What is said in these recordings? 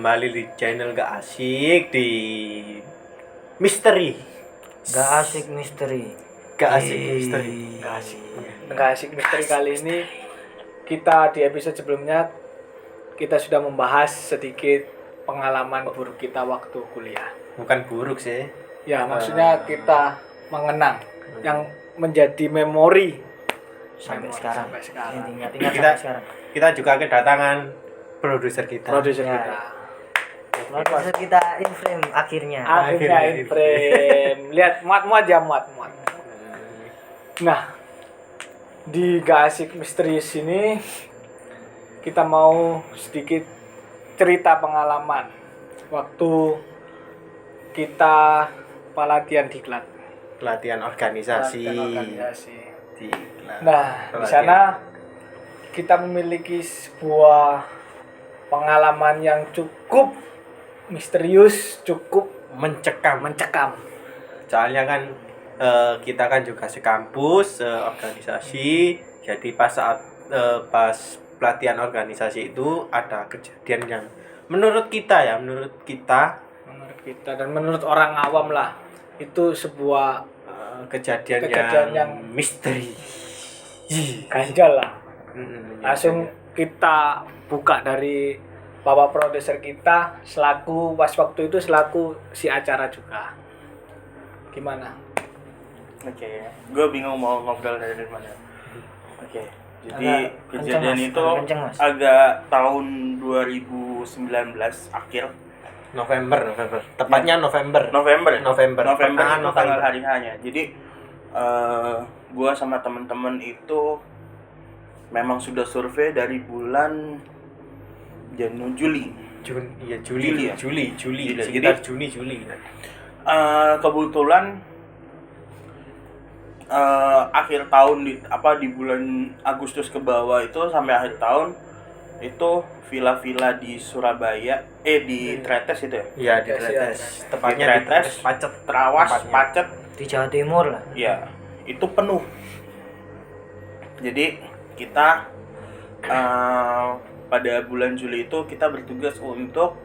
kembali di channel Gak Asik di Misteri. Gak asik misteri. Gak Asik Misteri. Nggak asik misteri kali ini kita di episode sebelumnya kita sudah membahas sedikit pengalaman buruk kita waktu kuliah. Bukan buruk sih. Ya maksudnya kita mengenang yang menjadi memori Sampai sekarang. Ingat Kita- sampai sekarang. Kita juga kedatangan produser kita. Produser Ya. kita. Produser kita in frame akhirnya. Akhirnya in frame. Lihat muat ya muat. Nah, di Gak Asik Misterius ini kita mau sedikit cerita pengalaman waktu kita pelatihan diklat. Pelatihan organisasi. Diklat. Nah, di sana kita memiliki sebuah pengalaman yang cukup misterius, cukup mencekam. Soalnya kan kita kan juga sekampus, organisasi. Jadi pas pelatihan organisasi itu ada kejadian yang menurut kita menurut kita dan menurut orang awam lah itu sebuah kejadian yang yang misteri. ganjal lah. Langsung Iya. kita buka dari bapak produser kita selaku selaku si acara juga. Gimana? Oke, gue bingung mau ngobrol dari mana. Oke, jadi Agak kejadian kenceng, Mas. itu Agak kenceng, Mas. agak tahun 2019 akhir. November. Tepatnya November. November Pertengahan itu tanggal hari hanya. Jadi gue sama temen-temen itu memang sudah survei dari bulan Juli. Juli. Jadi- Sekitar Juli. Kebetulan akhir tahun di bulan Agustus ke bawah itu sampai akhir tahun itu villa-villa di Surabaya di Tretes itu ya. Iya, di Tretes, Tretes. ya. Tepatnya Di di Tretes, Tretes Pacet. Trawas, Tempatnya. Pacet, Di Jawa Timur lah. ya itu penuh. Jadi kita pada bulan Juli itu kita bertugas untuk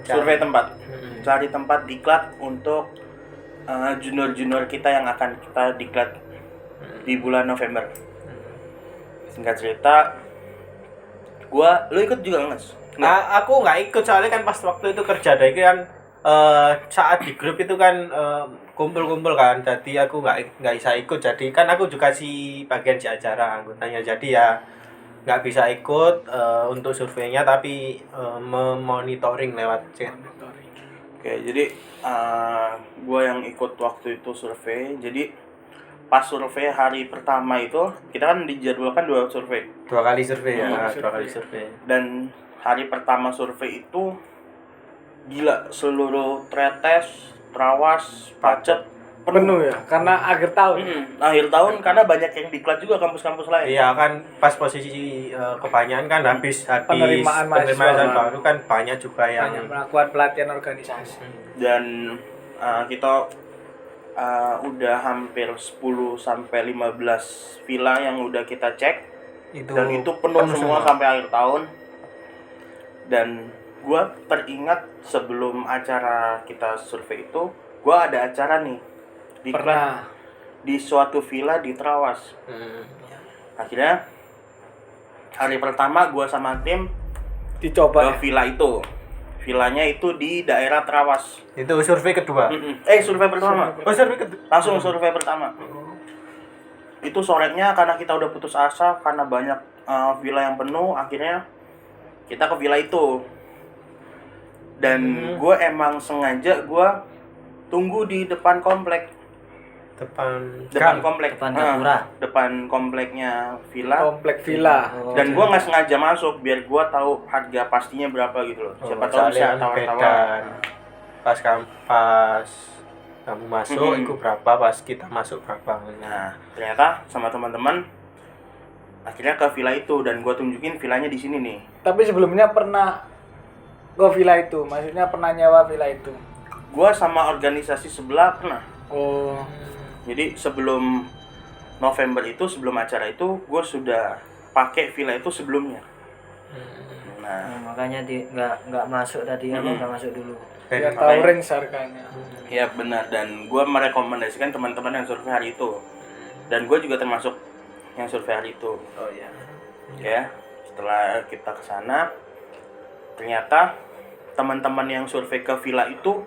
survei tempat, cari tempat diklat untuk junior kita yang akan kita diklat di bulan November. Singkat cerita, lu ikut juga nggak? Nah, aku nggak ikut soalnya kan pas waktu itu kerja dari kan saat di grup itu kan kumpul-kumpul kan, jadi aku nggak bisa ikut. Jadi kan aku juga si bagian si acara anggotanya, jadi ya nggak bisa ikut untuk surveinya, tapi memonitoring lewat chat. Oke, jadi gue yang ikut waktu itu survei. Jadi pas survei hari pertama itu kita kan dijadwalkan 2 survei. 2 kali survei ya, Dua 2 kali survei. Dan hari pertama survei itu gila, seluruh Tretes, Trawas, Pacet Penuh ya, karena akhir tahun. Akhir tahun karena banyak yang diklat juga kampus-kampus lain. Iya kan pas posisi kebanyakan kan habis Penerimaan penerimaan mahasiswa. baru kan banyak juga yang Hanya melakukan pelatihan organisasi. Dan kita udah hampir 10 sampai 15 villa yang udah kita cek. Dan itu penuh semua sampai akhir tahun. Dan gua teringat sebelum acara kita survei itu, gua ada acara nih diklat Pernah. di suatu villa di Trawas. Akhirnya hari pertama gua sama tim Dicoba. ke villa itu. Villanya itu di daerah Trawas. itu survei kedua. Survei pertama. Survei kedua. Langsung survei pertama. Itu sorenya karena kita udah putus asa karena banyak villa yang penuh, akhirnya kita ke villa itu. Dan gue emang sengaja gue tunggu di depan komplek. Depan Komplek. Depan Gapura. Depan kompleknya villa. Komplek villa. Dan gue nggak sengaja masuk biar gue tahu harga pastinya berapa gitu loh. Siapa tahu bisa tawar-tawar. Pas kamu masuk itu berapa, pas kita masuk berapa. Nah, ternyata sama teman-teman akhirnya ke villa itu dan gue tunjukin villanya di sini nih. Tapi sebelumnya pernah ke villa itu, maksudnya pernah nyewa villa itu. Gue sama organisasi sebelah pernah. Oh, Jadi sebelum November itu, sebelum acara itu, gue sudah pakai villa itu sebelumnya. Nah, makanya nggak masuk tadi nggak masuk dulu. Biar Dan tahu makanya- range harganya. ya benar, dan gue merekomendasikan teman-teman yang survei hari itu, dan gue juga termasuk yang survei hari itu. oh iya. Ya, setelah kita ke sana, ternyata teman-teman yang survei ke villa itu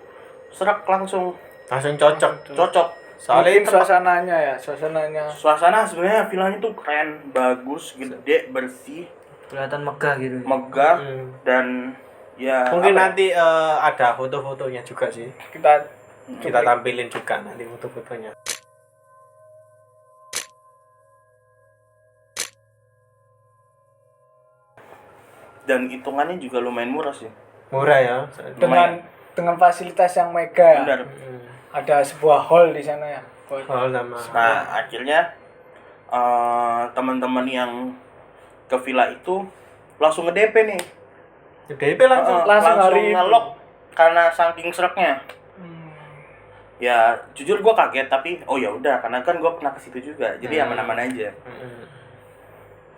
serak langsung Langsung cocok. cocok. Mungkin Soalnya suasananya Suasana sebenarnya villanya tuh keren, bagus, gede, bersih, Kelihatan megah gitu. megah, dan ya mungkin apa ya, nanti ada foto-fotonya juga sih. Kita tampilin juga nanti foto-fotonya. dan hitungannya juga lumayan murah sih. Murah ya. dengan fasilitas yang mega ya. Benar. Ada sebuah hall di sana ya. Oh sama. Nah, akhirnya teman-teman yang ke villa itu langsung nge-DP nih. DP langsung. Langsung hari itu. nge-lock karena saking sereknya. Ya, jujur gue kaget, tapi oh ya udah, karena kan gue pernah ke situ juga. Jadi aman-aman aja.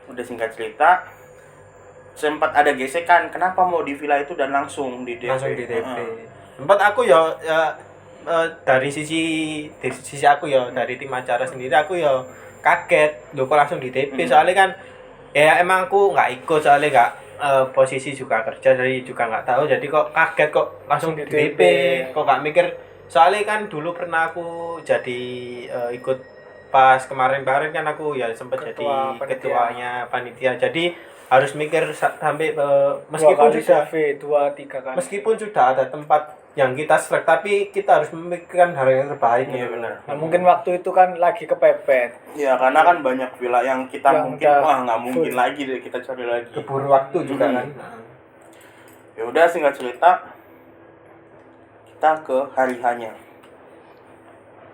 Udah singkat cerita, sempat ada gesekan kenapa mau di villa itu dan langsung di DP. Langsung di DP. Tempat aku ya, dari sisi aku ya, dari tim acara sendiri aku ya kaget loh kok langsung di DP. Soalnya kan ya emang aku nggak ikut, soalnya nggak posisi juga kerja, jadi juga nggak tahu, jadi kok kaget kok langsung di DP. Kok nggak mikir, soalnya kan dulu pernah aku jadi ikut pas kemarin-kemarin kan aku ya sempat jadi ketuanya panitia, jadi harus mikir sampai meskipun sudah 2-3 kali. meskipun sudah ada tempat yang kita selek, tapi kita harus memikirkan hal yang terbaik. Iya benar. Nah, mungkin waktu itu kan lagi kepepet. Ya karena kan banyak villa yang kita Yang mungkin udah wah nggak mungkin full. lagi deh kita cari lagi. Keburu waktu juga kan. Ya udah singkat cerita, kita ke hari hanya.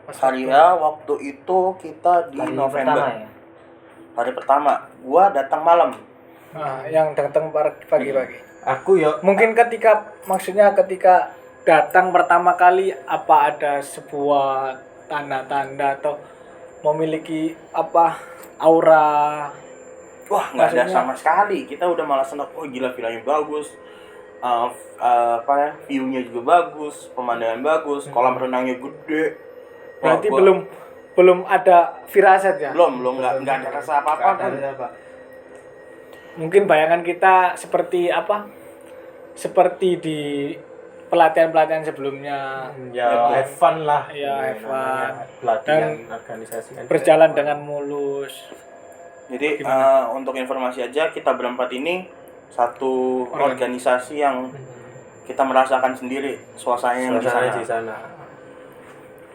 Hari H waktu itu kita di Hari November. pertama ya. Hari pertama, gua datang malam. Nah, yang datang pagi-pagi. Aku ya Mungkin maksudnya ketika datang pertama kali apa ada sebuah tanda-tanda atau memiliki apa aura. Wah nggak ada Maksudnya- sama sekali. Kita udah malah senang. Oh gila villanya bagus. Apa ya, view-nya juga bagus, pemandangan bagus, kolam renangnya gede. Wah, Berarti gua- belum ada firasat ya. belum nggak ada rasa apa-apa. Mungkin bayangan kita seperti apa? Seperti di pelatihan-pelatihan sebelumnya. ya have fun lah. Ya, have fun. Pelatihan organisasi kan. Berjalan dengan mulus. Jadi untuk informasi aja, kita berempat ini satu organisasi yang kita merasakan sendiri suasananya Suasana di di sana. sana.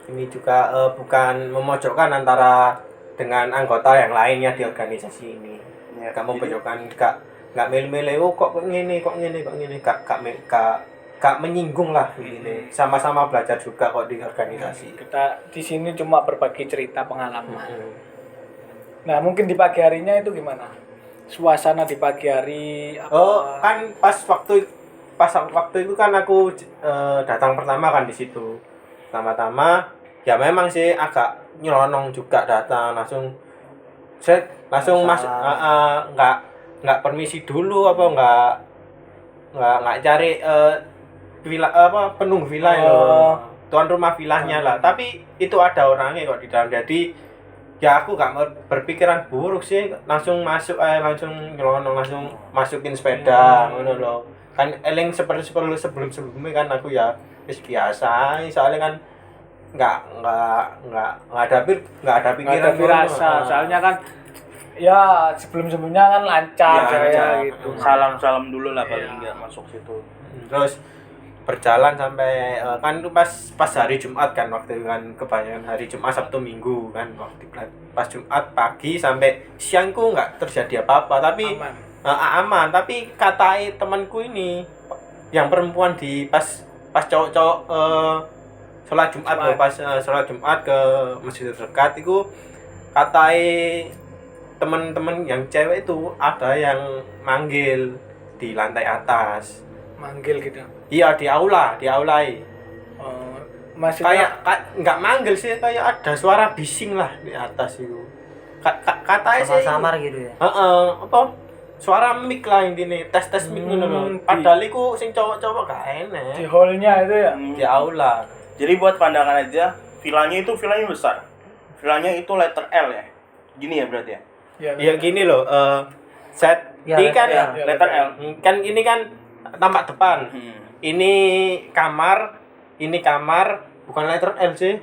Ini juga bukan memojokkan antara dengan anggota yang lainnya di organisasi ini. Ya, Kamu jadi- memojokkan, nggak milih-milih, oh kok gini, gak menyinggung lah ini. Sama-sama belajar juga kok di organisasi. Kita di sini cuma berbagi cerita pengalaman. Hmm. Nah, mungkin di pagi harinya itu gimana? Suasana di pagi hari apa? Oh, kan pas waktu itu kan aku datang pertama kan di situ. Pertama-tama ya memang sih agak nyelonong juga, datang langsung masuk, nggak permisi dulu apa nggak cari villa apa penunggu villa loh, tuan rumah villanya lah, tapi itu ada orangnya kok di dalam, jadi ya aku gak berpikiran buruk sih, langsung masuk langsung nyelonong, langsung masukin sepeda ngono loh. Kan eling sebelumnya kan aku ya wis biasa, soalnya kan nggak ada Nggak pikiran ada firasa, ngono. soalnya kan ya sebelumnya kan lancar Ya, gitu. salam dulu lah paling nggak masuk situ. Terus berjalan sampai kan itu pas hari Jumat kan, waktu itu kan kebanyakan hari Jumat, Sabtu, Minggu kan, waktu pas Jumat pagi sampai siangku nggak terjadi apa-apa, tapi aman. Tapi katai temanku ini yang perempuan di pas cowok-cowok sholat Jumat loh, pas sholat Jumat ke masjid terdekat itu, katai teman-teman yang cewek itu ada yang manggil di lantai atas. Manggil gitu. Iya, di aula. Maksudnya Kayak nggak manggil sih, kayak ada suara bising lah di atas itu. Katanya sih Samar gitu ya. apa suara mic lah intine, tes mic ngono lho. Padahal iku sing cowok-cowok gak enak. Di hall-nya itu ya. Di aula. Jadi buat pandangan aja, villanya besar. Villanya itu letter L ya. Gini ya berarti ya. Ya gini loh, set Ya, ini kan ya, Letter L. kan ini kan tampak depan. Ini kamar, bukan letter L sih.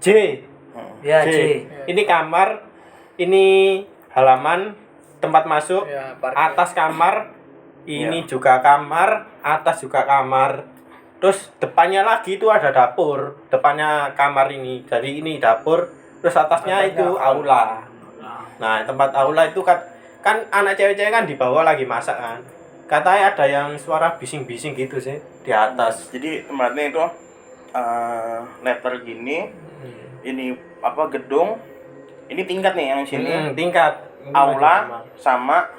J. Ya, C. Ini kamar, ini halaman tempat masuk, Ya, parkir. atas kamar, ini juga kamar, atas juga kamar. Terus depannya lagi itu ada dapur, depannya kamar ini. Jadi ini dapur, terus atasnya itu aula. Nah, tempat aula itu kan anak cewek-cewek kan di bawah lagi masak kan. Katanya ada yang suara bising-bising gitu sih di atas. Jadi tempatnya itu letter gini. Ini apa gedung? Ini tingkat nih yang sini. Tingkat Aula sama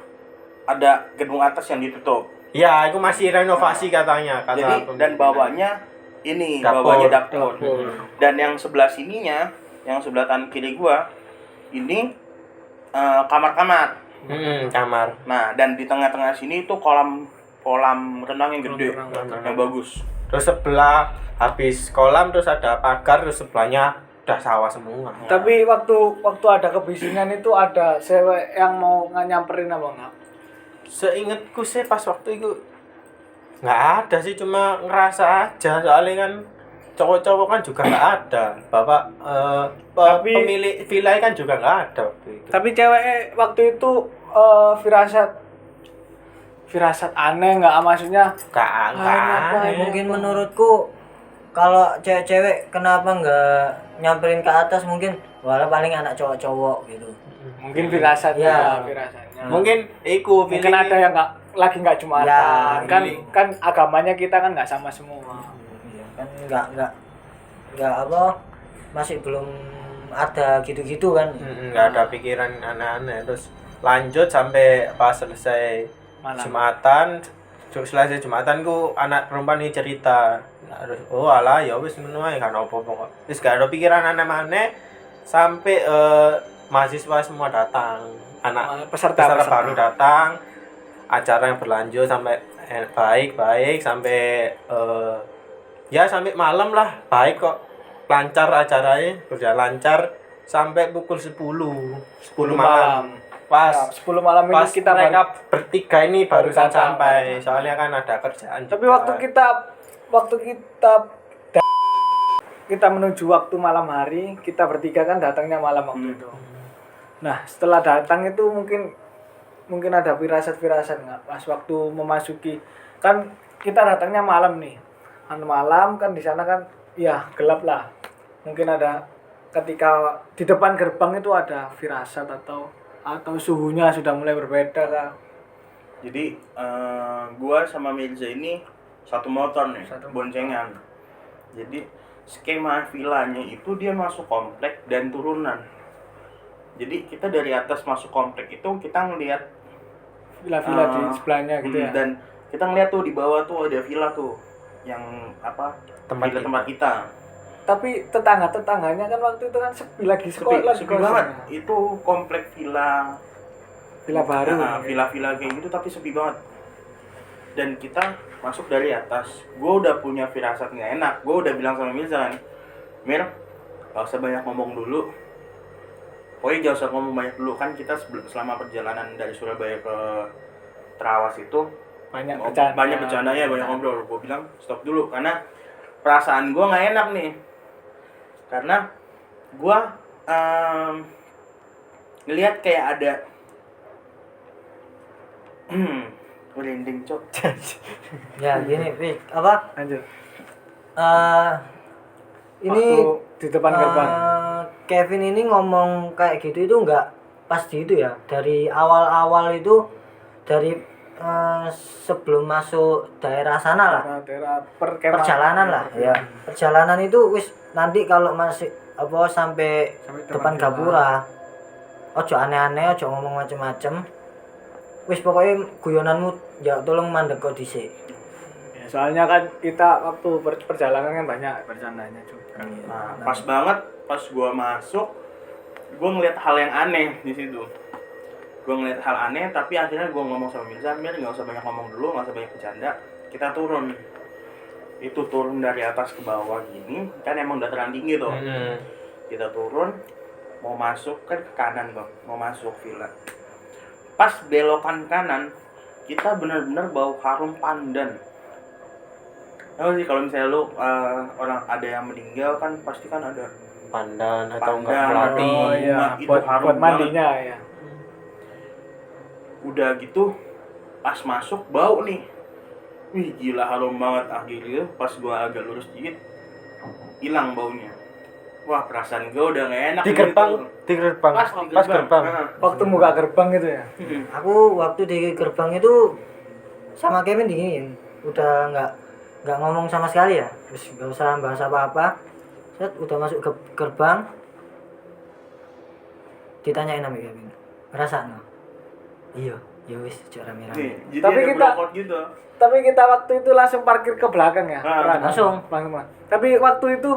ada gedung atas yang ditutup. Ya, itu masih renovasi katanya. Jadi dan bawahnya ini, Dapur. bawahnya dapur. Dan yang sebelah sininya, yang sebelah kanan kiri gua, ini kamar-kamar. Kamar. Nah, dan di tengah-tengah sini itu kolam renang yang gede, yang bagus. Terus sebelah habis kolam terus ada pagar, terus sebelahnya udah sawah semua. Tapi waktu ada kebisingan itu ada cewek yang mau nyamperin apa enggak? Seingatku sih pas waktu itu nggak ada sih, cuma ngerasa aja soalnya kan cowok-cowok kan juga nggak ada. Pemilik villa kan juga nggak ada waktu itu. Tapi cewek waktu itu firasat aneh nggak, maksudnya Nggak ngapain? aneh. Mungkin menurutku kalau cewek-cewek kenapa nggak nyamperin ke atas, mungkin walau paling anak cowok-cowok gitu. mungkin firasatnya, Ya. firasatnya. Mungkin iku Mungkin ada yang lagi nggak Jumatan. Ya, kan agamanya kita kan nggak sama semua. Iya, kan nggak apa, masih belum ada gitu-gitu kan. nggak ada pikiran aneh-aneh. Terus lanjut sampai pas selesai Malam. selesai Jumatan ku anak perempuan ini cerita. Nah, terus alah ya wis ngono ae kan apa-apa kok. Wis gak ada pikiran aneh-aneh sampai mahasiswa semua datang. Peserta baru datang. Acara yang berlanjut sampai baik sampai ya sampai malam lah, baik kok. Lancar acaranya, berjalan lancar sampai pukul 10 malam. Pas Ya, 10 malam pas itu kita mereka bertiga ini barusan datang. sampai, soalnya kan ada kerjaan Tapi juga. waktu kita menuju waktu malam hari, kita bertiga kan datangnya malam waktu itu. Nah, setelah datang itu mungkin ada firasat-firasat nggak pas waktu memasuki, kan kita datangnya malam nih. Malam kan di sana kan ya gelap lah. Mungkin ada ketika di depan gerbang itu ada firasat atau suhunya sudah mulai berbeda kan. Jadi gua sama Mirza ini satu motor nih, boncengan. Jadi skema villanya itu dia masuk komplek dan turunan. Jadi kita dari atas masuk komplek itu kita ngelihat Villa-villa di sebelahnya gitu ya. Dan kita ngeliat tuh di bawah tuh ada villa tuh yang apa tempat kita. Tapi tetangganya kan waktu itu kan sepi lagi sekolah, Sepi banget. Itu komplek villa baru. Nah, villa-villa kayak gitu tapi sepi banget. Dan kita masuk dari atas. Gue udah punya firasat nggak enak. Gue udah bilang sama Mirza kan, Mir, gak usah banyak ngomong dulu. Pokoknya gak usah ngomong banyak dulu, kan kita selama perjalanan dari Surabaya ke Trawas itu Banyak bercanda ya, banyak ngobrol. Gue bilang stop dulu karena perasaan gue nggak enak nih. Karena gue ngelihat kayak ada merinding cok. Ya gini, apa? Lanjut. Ini Waktu di depan gerbang. Kevin ini ngomong kayak gitu itu nggak pasti itu ya. Dari awal-awal itu dari sebelum masuk daerah sana lah. Daerah Perjalanan lah ya. Perjalanan itu wis nanti kalau masih apa sampai depan gapura. Ojo aneh-aneh, ojo ngomong macem-macem. Wis pokoknya guyonanmu ya tolong mandek kok dhisik. Ya, soalnya kan kita waktu perjalanan kan banyak bercandanya juga. Nah, pas banget pas gua masuk, gua ngeliat hal yang aneh di situ. gue ngeliat hal aneh, tapi akhirnya gue ngomong sama Mirza, Mir nggak usah banyak ngomong dulu, nggak usah banyak bercanda, kita turun. Itu turun dari atas ke bawah gini, kan emang dataran tinggi tuh. Kita turun, mau masuk kan ke kanan bang, mau masuk villa. Pas belokan kanan, kita benar-benar bau harum pandan. Tahu sih kalau misalnya lu orang ada yang meninggal kan pasti kan ada Pandan atau enggak pandan, melati. Oh iya, itu buat harum mandinya ya. Udah gitu pas masuk bau nih, wih gila harum banget. Akhirnya pas gua agak lurus dikit hilang baunya. Wah perasaan gua udah gak enak Di gerbang, di gerbang, pas gerbang. Waktu buka gerbang gitu ya. Aku waktu di gerbang itu sama Kevin diginiin, udah nggak ngomong sama sekali ya, terus nggak usah bahas apa-apa. Set udah masuk ke gerbang, ditanyain sama Kevin, ngerasa no? Iya, ya wis, cok rame-rame. Jadi Tapi ada kita- blackout gitu. Tapi kita waktu itu langsung parkir ke belakang ya. langsung. Tapi waktu itu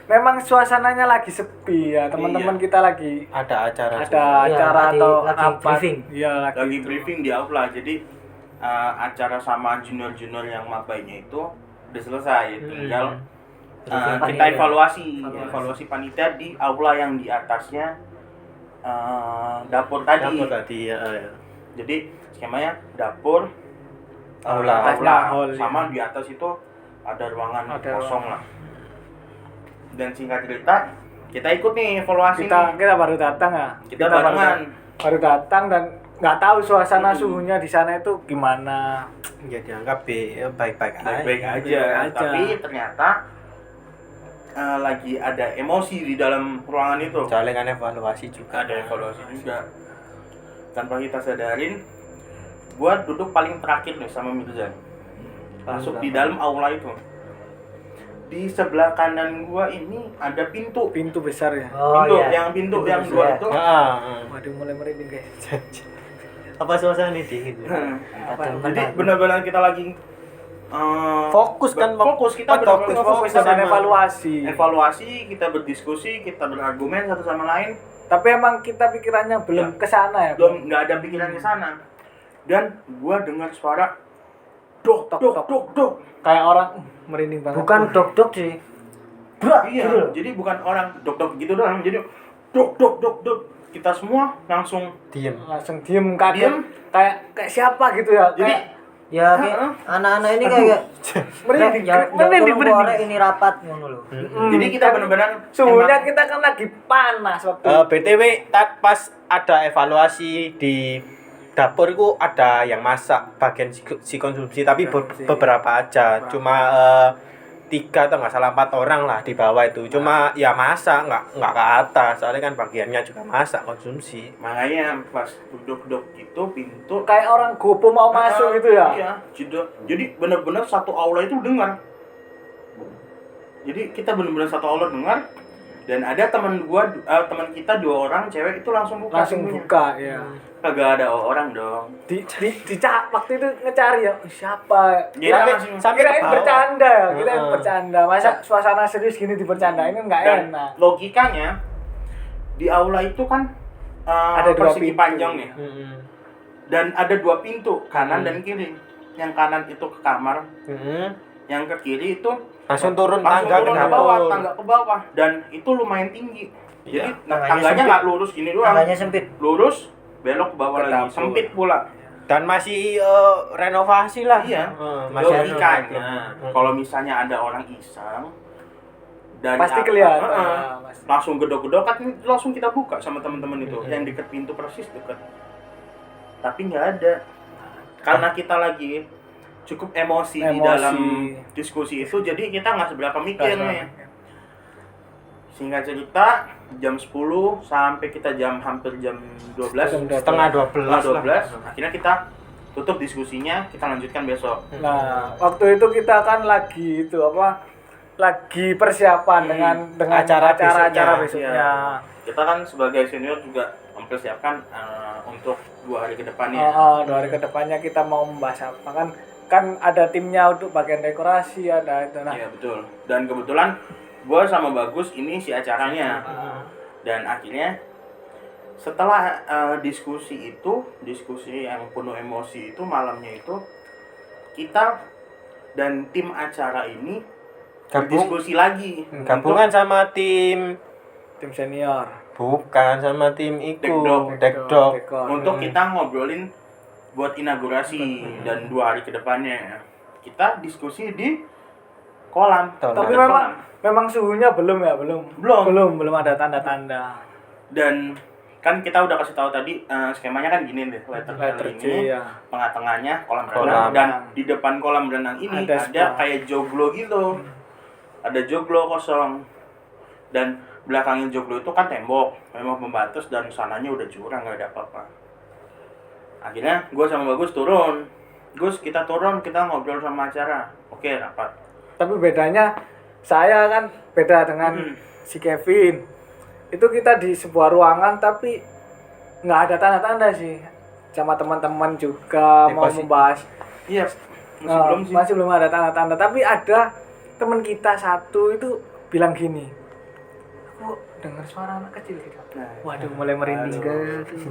memang suasananya lagi sepi ya, teman-teman Iya. kita lagi Ada acara. ada Iya, acara lagi atau briefing. rapat. Iya, Lagi itu. briefing di aula. Jadi acara sama junior-junior yang mabainya itu udah selesai. Tinggal Briefing kita panitia. evaluasi panitia di aula yang di atasnya dapur tadi. Dapur tadi ya. Jadi skemanya dapur, Aula. Atasnya hall, sama iya. di atas itu ada ruangan Ada kosong ruangan. lah. Dan singkat cerita, kita ikut nih evaluasi Kita nih. baru datang ya. Kita barengan. baru datang dan nggak tahu suasana suhunya di sana itu gimana. Ya dianggap baik-baik Baik-baik aja. Baik-baik aja. Tapi ternyata lagi ada emosi di dalam ruangan itu. Soalnya kan evaluasi juga. Ada evaluasi juga. Tanpa kita sadarin, gua duduk paling terakhir nih sama Mirza. Masuk di dalam aula itu. Di sebelah kanan gua ini ada pintu. Pintu besar ya. Oh Pintu iya. yang pintu yang besar. dua itu. Waduh, mulai merinding guys. Apa suasana ini dingin? Jadi benar-benar kita lagi Fokus kan, fokus kita fokus benar-benar fokus Kita sama evaluasi. evaluasi, kita berdiskusi, kita berargumen satu sama lain. Tapi emang kita pikirannya belum ke sana ya. Belum nggak ada pikiran ke sana. Dan gua dengar suara dok Tok, dok tok. dok dok. Kayak orang merinding banget. Bukan dok-dok sih. Brak, Iya, gitu loh. jadi bukan orang dok dok gitu doang. Jadi dok dok dok dok. Kita semua langsung Diem. langsung diem kaget. Diem. Kayak siapa gitu ya. Jadi Kayak Ya, anak-anak ini kayak merinding, merinding, merinding. ini rapat ngono lho. jadi kita benar-benar Suhunya emang- kita kan lagi panas waktu. BTW pas ada evaluasi di dapur itu ada yang masak bagian si konsumsi tapi beberapa aja, cuma 3 atau nggak salah 4 orang lah di bawah itu, cuma ya masak nggak ke atas soalnya kan bagiannya juga masak konsumsi. makanya pas duduk-duduk gitu pintu Kayak orang gopo mau masuk gitu ya. Iya, jadi benar-benar satu aula itu dengar. Jadi kita benar-benar satu aula dengar dan ada teman kita 2 orang cewek itu langsung buka Langsung pintunya. buka ya. Kagak ada orang dong. Waktu itu ngecari ya siapa. Sampai Kirain ke bawah. bercanda ya, kita Heeh. bercanda. Masa suasana serius gini dibercandain kan nggak Dan enak. logikanya di aula itu kan Ada 2 persegi pintu. panjang nih. Dan ada 2 pintu, kanan dan kiri. Yang kanan itu ke kamar, yang ke kiri itu Langsung turun langsung tangga turun ke ke bawah, dapur. tangga ke bawah, dan itu lumayan tinggi. Iya. Jadi Tangganya tangganya sempit. nggak lurus gini doang, Tangganya sempit. lurus belok ke bawah Ke lagi, dapur. sempit pula. Dan masih renovasi lah. Iya. Masih Logikanya, kalau misalnya ada orang iseng dari Pasti atas, kelihatan. Pasti. langsung gedok-gedok kan langsung kita buka sama teman-teman itu, yang deket pintu persis deket. Tapi nggak ada, karena kita lagi cukup emosi di dalam diskusi itu, jadi kita nggak seberapa mikir nih. Singkat cerita, jam 10 sampai kita hampir jam 12, setengah 12 lah. akhirnya kita tutup diskusinya, kita lanjutkan besok. Nah, waktu itu kita kan lagi lagi persiapan dengan Acara acara besoknya. besoknya. Kita kan sebagai senior juga mempersiapkan untuk 2 hari ke depannya. 2 hari ke depannya kita mau membahas apa kan ada timnya untuk bagian dekorasi, ada itu. Nah, Iya betul. Dan kebetulan gue sama Bagus ini si acaranya. Dan akhirnya setelah diskusi yang penuh emosi itu, malamnya itu kita dan tim acara ini berdiskusi lagi Gabungan sama tim senior. bukan sama tim Dekdok. Dekdok. untuk kita ngobrolin buat inaugurasi dan 2 hari ke depannya. Kita diskusi di kolam. Tapi Dekat memang suhunya belum ada tanda-tanda. Dan kan kita udah kasih tahu tadi skemanya kan gini deh, letter Letter ini C, ya. tengah-tengahnya kolam Kolam. renang, dan di depan kolam renang ini Ada ada spa. kayak joglo gitu. Ada joglo kosong. Dan belakangnya joglo itu kan tembok pembatas dan sananya udah jurang, nggak ada apa-apa. Akhirnya gue sama Bagus turun. Kita turun, kita ngobrol sama acara. Oke, rapat. Tapi bedanya saya kan beda dengan si Kevin. Itu kita di sebuah ruangan tapi nggak ada tanda-tanda sih. Sama teman-teman juga mau membahas. Iya, belum sih. Masih belum ada tanda-tanda. Tapi ada teman kita satu itu bilang gini. Aku dengar suara anak kecil gitu. Nah, Waduh, mulai merinding gitu.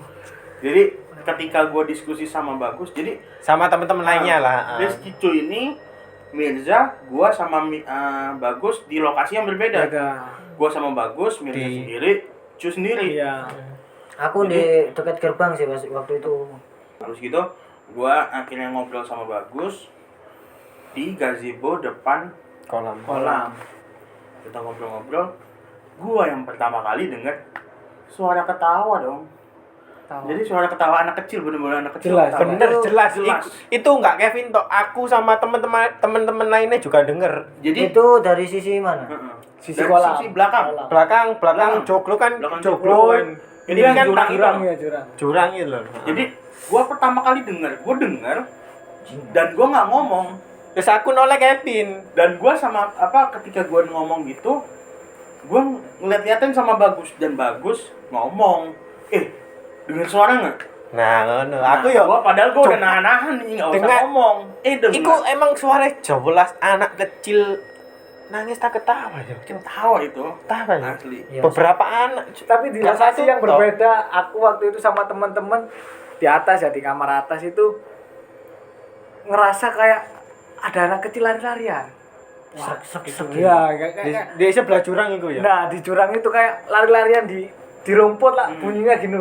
jadi ketika gue diskusi sama Bagus, jadi Sama teman-teman lainnya lah. Rizky Cu ini, Mirza, gua sama Bagus di lokasi yang berbeda. Gua sama Bagus, Mirza sendiri, Cu sendiri. Iya. Aku di dekat gerbang sih pas waktu itu. Terus gitu, gua akhirnya ngobrol sama Bagus di gazebo depan kolam. Kita ngobrol-ngobrol. Gua yang pertama kali denger suara ketawa dong. Jadi suara ketawa anak kecil, bener-bener anak kecil. Jelas, ketawa. Bener, jelas. Jelas. Itu enggak Kevin toh, aku sama teman-teman lainnya juga denger. Jadi Itu dari sisi mana? Sisi dari kolam. sisi belakang. Belakang joglo kan, Belakang joglo joglo. kan. Ini Yang kan jurang tak- ya, jurang. jurang itu loh. Jadi gua pertama kali denger dan gua nggak ngomong. Terus aku nolak Kevin. Dan gua sama ketika gua ngomong gitu, gua ngeliat-liatin sama Bagus dan Bagus ngomong, dengar suara nggak? Nah, ngono. Aku yo Padahal gua udah nahan-nahan nih, nggak usah Dengar- ngomong. Dengar. iku emang suara jelas anak kecil nangis tak ketawa ya. Ketawa itu. Ketawa ya. Asli. Iya. Beberapa anak. Tapi di Gak lokasi satu yang toh. berbeda, aku waktu itu sama teman-teman di atas ya, di kamar atas itu ngerasa kayak ada anak kecil lari-larian. Srek. Iya, Di sebelah jurang itu ya. Nah, di jurang itu kayak lari-larian di rumput lah, bunyinya gini.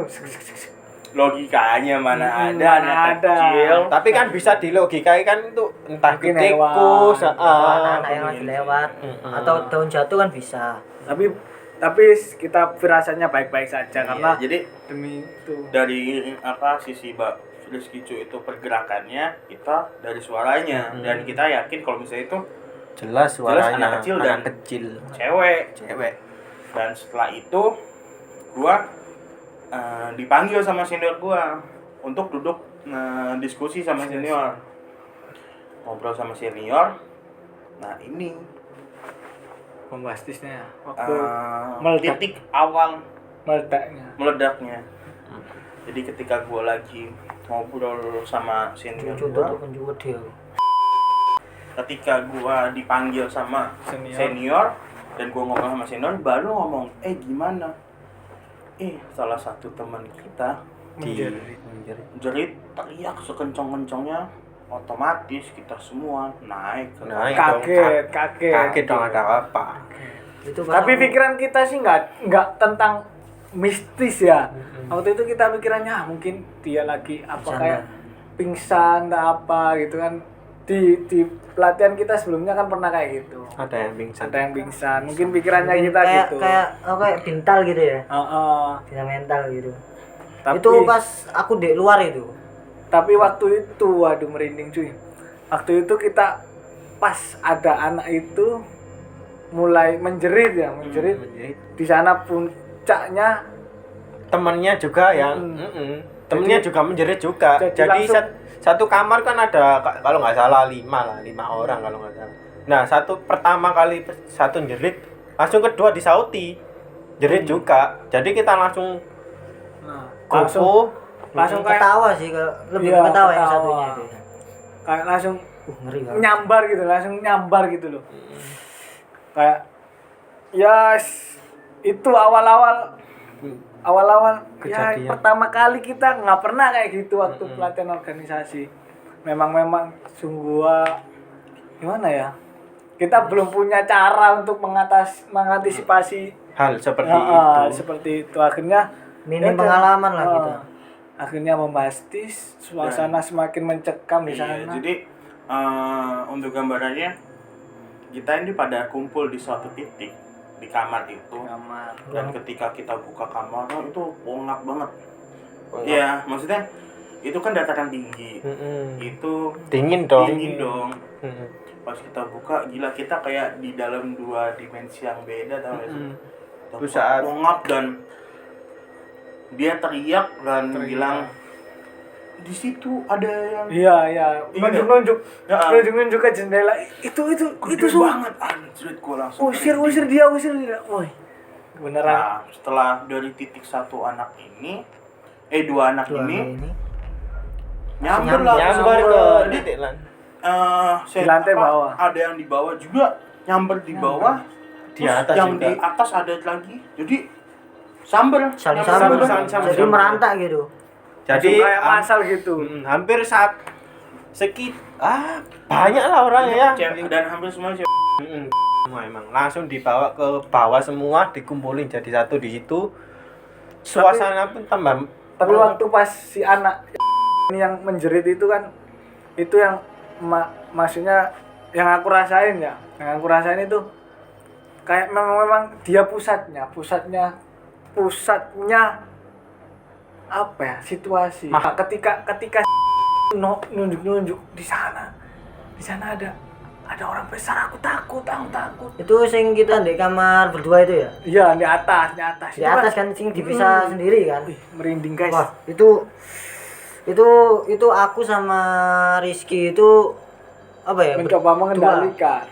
Logikanya mana ada mana anak ada. kecil. Tapi kan bisa dilogikai kan itu entah Mungkin tikus, Anak yang lagi lewat atau daun jatuh kan bisa. Tapi kita firasatnya baik-baik saja karena Jadi demi itu. dari sisi Rizky Cu itu pergerakannya, kita dari suaranya, dan kita yakin kalau misalnya itu jelas suaranya anak kecil dan kecil. cewek. Dan setelah itu gua dipanggil sama senior gua untuk duduk diskusi sama senior, ngobrol sama senior. Nah ini Pembastisnya waktu titik awal meledaknya. Jadi ketika gua lagi ngobrol sama senior Cucu gua, tuh penjual dia. ketika gua dipanggil sama senior dan gua ngomong sama senior, baru ngomong gimana, salah satu teman kita menjerit, teriak sekencang-kencangnya, otomatis kita semua naik Kaget dong ada apa. Itu Tapi pikiran kita sih nggak tentang mistis ya. Waktu itu kita pikirannya mungkin dia lagi kayak pingsan atau apa gitu kan. Di pelatihan kita sebelumnya kan pernah kayak gitu. Ada yang pingsan. Mungkin pikirannya kita kayak gitu. kayak bintal gitu ya. Bisa mental gitu. Itu pas aku di luar itu. Tapi waktu itu waduh merinding cuy. Waktu itu kita pas ada anak itu mulai menjerit. Di sana puncaknya Temennya juga yang temennya juga menjerit juga. Jadi langsung, satu kamar kan ada kalau nggak salah 5 orang kalau nggak salah. Nah, pertama kali satu jerit, langsung kedua disauti. Jerit juga. Jadi kita langsung langsung kayak ketawa sih, lebih ketawa yang satunya itu. Kayak langsung Ngeri banget. nyambar gitu loh. Kayak ya itu awal-awal awal-awal ya Kejadian. pertama kali kita nggak pernah kayak gitu waktu pelatihan organisasi. Memang sungguh gimana ya? Kita belum punya cara untuk mengantisipasi hal seperti seperti itu. Akhirnya Minim pengalaman lah kita. Akhirnya membastis, suasana semakin mencekam di sana. Iya, jadi untuk gambarannya kita ini pada kumpul di suatu titik di kamar itu. Dan ketika kita buka kamarnya itu pongak banget. Iya, maksudnya itu kan dataran tinggi. Itu dingin dong. Pas kita buka, gila kita kayak di dalam 2 dimensi yang beda, tau gak sih? Itu saat pongak dan dia teriak dan bilang di situ ada yang Iya, nunjuk ke jendela. Itu banget, anjir, gua langsung usir dia. Woi. Beneran. Nah, setelah dari titik 1 anak ini, 2 anak ini nyamber ke titik lan. Di lantai bawah. Ada yang di bawah juga nyamber di bawah. Di Terus atas yang juga. di atas ada lagi. Jadi saling Saling Samber. jadi merantak gitu. Jadi kayak masal gitu. hampir banyak lah orang ya. dan hampir semua cewek. Semua emang langsung dibawa ke bawah semua, dikumpulin jadi satu di situ. Suasana pun tambah. Tapi waktu pas si anak ini yang menjerit itu kan, itu yang maksudnya yang aku rasain itu kayak memang dia pusatnya apa ya, situasi. Nah, ketika nunjuk di sana ada orang besar, aku takut. Itu sing kita di kamar berdua itu ya? Iya, di atas. Di atas kan sing dipisah sendiri kan? Wih, merinding guys. Wah, itu aku sama Rizky itu apa ya? Mencoba mengendalikan.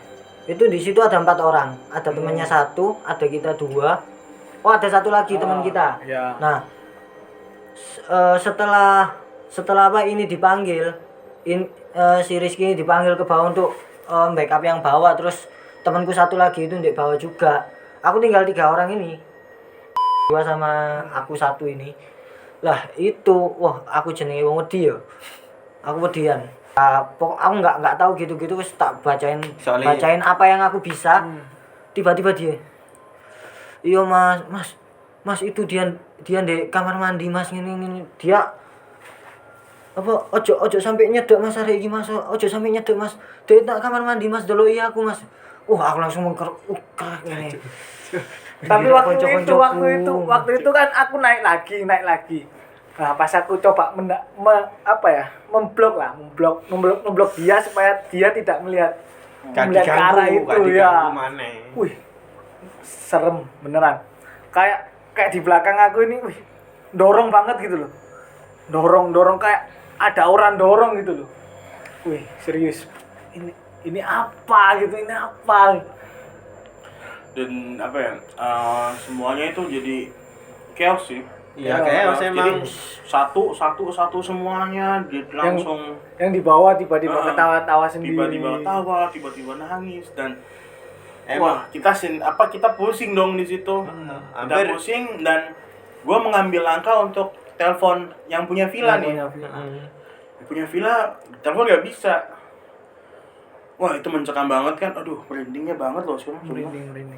Itu di situ ada 4 orang, ada temannya 1, ada kita 2. Oh, ada 1 lagi teman kita. Ya. Nah, setelah apa ini dipanggil, si Rizky dipanggil ke bawah untuk backup yang bawah, terus temanku 1 lagi itu di bawah juga. Aku tinggal 3 orang ini, 2 sama aku 1 ini. Lah itu, wah aku jenenge wong wedi ya. Aku wedian. Pokok aku nggak tahu gitu-gitu, wis tak bacain apa yang aku bisa. Tiba-tiba dia, iya mas itu dia di kamar mandi mas, ini dia apa ojo sampai nyedek mas hari ini mas, ojo sampai nyedek mas, dia tak kamar mandi mas dulu. Iya aku mas, aku langsung mengkerak ini. Tapi waktu itu kan aku naik lagi. Nah, pas aku coba memblok dia supaya dia tidak melihat ke arah itu ya. Wih, serem beneran. Kayak di belakang aku ini, dorong banget gitu loh. Dorong kayak ada orang dorong gitu loh. Wih, serius. Ini apa gitu, ini apa? Dan apa ya, semuanya itu jadi chaos sih. Iya, chaos emang. Jadi satu semuanya langsung yang di bawah tiba-tiba ketawa-tawa sendiri. Tiba-tiba tawa, tiba-tiba nangis dan wah, kita pusing dong di situ. Kita pusing dan gua mengambil langkah untuk telepon yang punya villa nih. Yang punya villa, telepon nggak bisa. Wah, itu mencekam banget kan. Aduh, merindingnya banget loh sekarang. Merinding.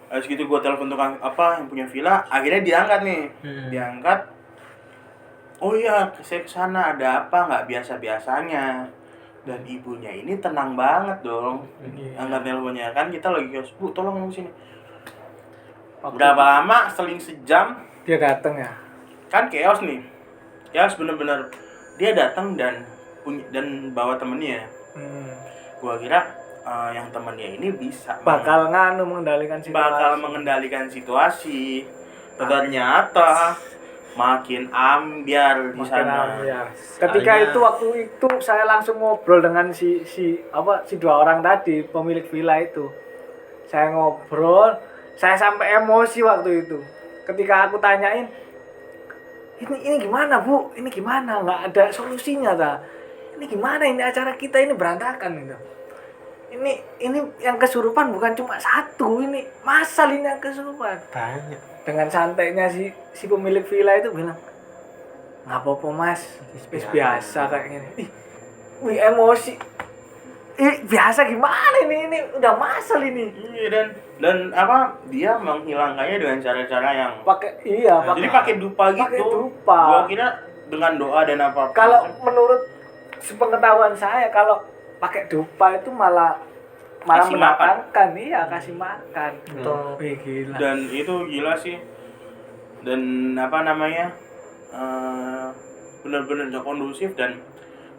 Habis gitu gue telepon tukang yang punya villa, akhirnya diangkat nih. Diangkat. Oh iya, saya kesana, ada apa? Nggak biasa-biasanya. Dan ibunya ini tenang banget dong. Angkat teleponnya kan, kita lagi kios, Bu tolong ke sini. Berapa lama? Seling sejam dia datang ya. Kan chaos nih. Chaos bener-bener. Dia datang dan bawa temennya. Gua kira yang temennya ini bisa bakal mengendalikan situasi. Ternyata makin ambiar di sana. Ketika waktu itu saya langsung ngobrol dengan si 2 orang tadi, pemilik villa itu. Saya ngobrol, saya sampai emosi waktu itu. Ketika aku tanyain, ini gimana Bu? Ini gimana? Nggak ada solusinya ta? Ini gimana? Ini acara kita ini berantakan gitu. ini yang kesurupan bukan cuma satu, ini masal ini yang kesurupan. Banyak. Dengan santainya si pemilik villa itu bilang, nggak apa-apa mas, wis biasa kayak gini. Wih emosi. Biasa gimana ini udah masal ini. Iya, dan apa dia menghilangkannya dengan cara-cara yang Pakai pakai dupa gitu. Pakai dupa. Gua kira dengan doa dan apa. Kalau menurut sepengetahuan saya, kalau pakai dupa itu malah Kasih mendatangkan, kasih makan. Wih, gila. Dan itu gila sih. Dan apa namanya? Benar-benar gak kondusif, dan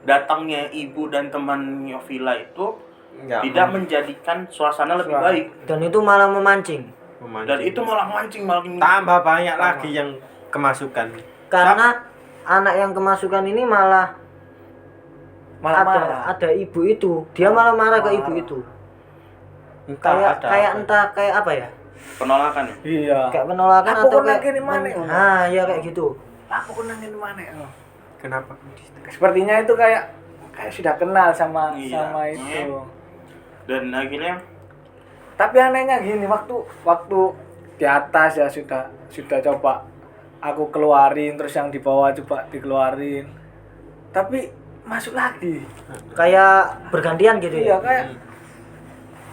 datangnya ibu dan temannya villa itu tidak menjadikan suasana lebih baik. Dan itu malah memancing. Dan itu malah mancing, tambah banyak lagi yang kemasukan. Karena anak yang kemasukan ini malah marah. ada ibu itu, dia malah marah ke ibu itu. Kayak apa ya? Penolakan ya? Iya. Kayak penolakan Aku atau kena kayak gini mana? ya kayak gitu. Aku kena gini mana? Kenapa? Sepertinya itu kayak sudah kenal sama Iya. itu. Dan akhirnya Tapi anehnya gini, waktu di atas ya sudah coba aku keluarin, terus yang di bawah coba dikeluarin. Tapi masuk lagi. Kayak bergantian gitu Iya, ya. kayak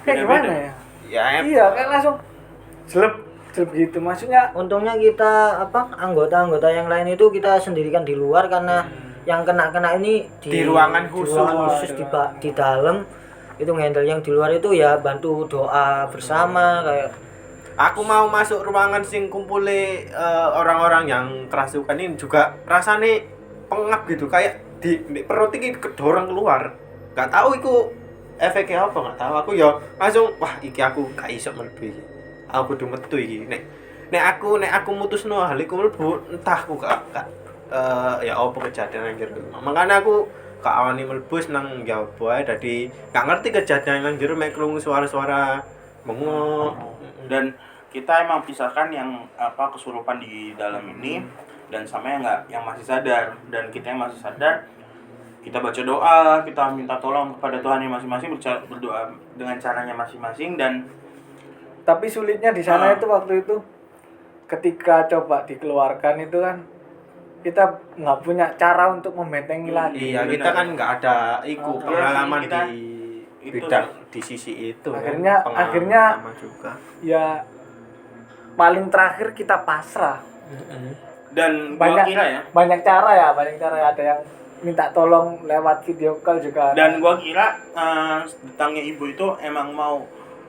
Beda-beda. gimana ya? Ya, Kayak langsung jelek gitu. Maksudnya Untungnya kita anggota-anggota yang lain itu kita sendirikan di luar karena yang kena ini Di ruangan khusus. di dalam itu handle, yang di luar itu ya bantu doa bersama kayak aku mau masuk ruangan sing kumpule orang-orang yang kerasukan ini juga rasanya pengap gitu, kayak di perut ini kedorong keluar. Gak tahu iku efeknya apa, gak tahu. Aku ya langsung wah iki aku gak iso mlebu iki. Aku kudu metu iki. Nek aku mutusno hal iku mlebu, entah aku gak ya apa kejadian anjir. Makanya aku gak awani mlebu nang njaba ae, dadi gak ngerti kejadian nang jero mek krungu suara-suara bengok. Dan kita emang pisahkan yang kesurupan di dalam ini dan sama yang masih sadar. Dan kita yang masih sadar, kita baca doa, kita minta tolong kepada Tuhan yang masing-masing, berdoa dengan caranya masing-masing. Dan tapi sulitnya di sana itu waktu itu ketika coba dikeluarkan itu kan kita nggak punya cara untuk membentengi lagi. Iya, kita kan nggak ada pengalaman kita, di bidang di sisi itu. Akhirnya juga. Ya paling terakhir kita pasrah. Dan banyak cara ya, ada yang minta tolong lewat video call juga. Dan gua kira datangnya ibu itu emang mau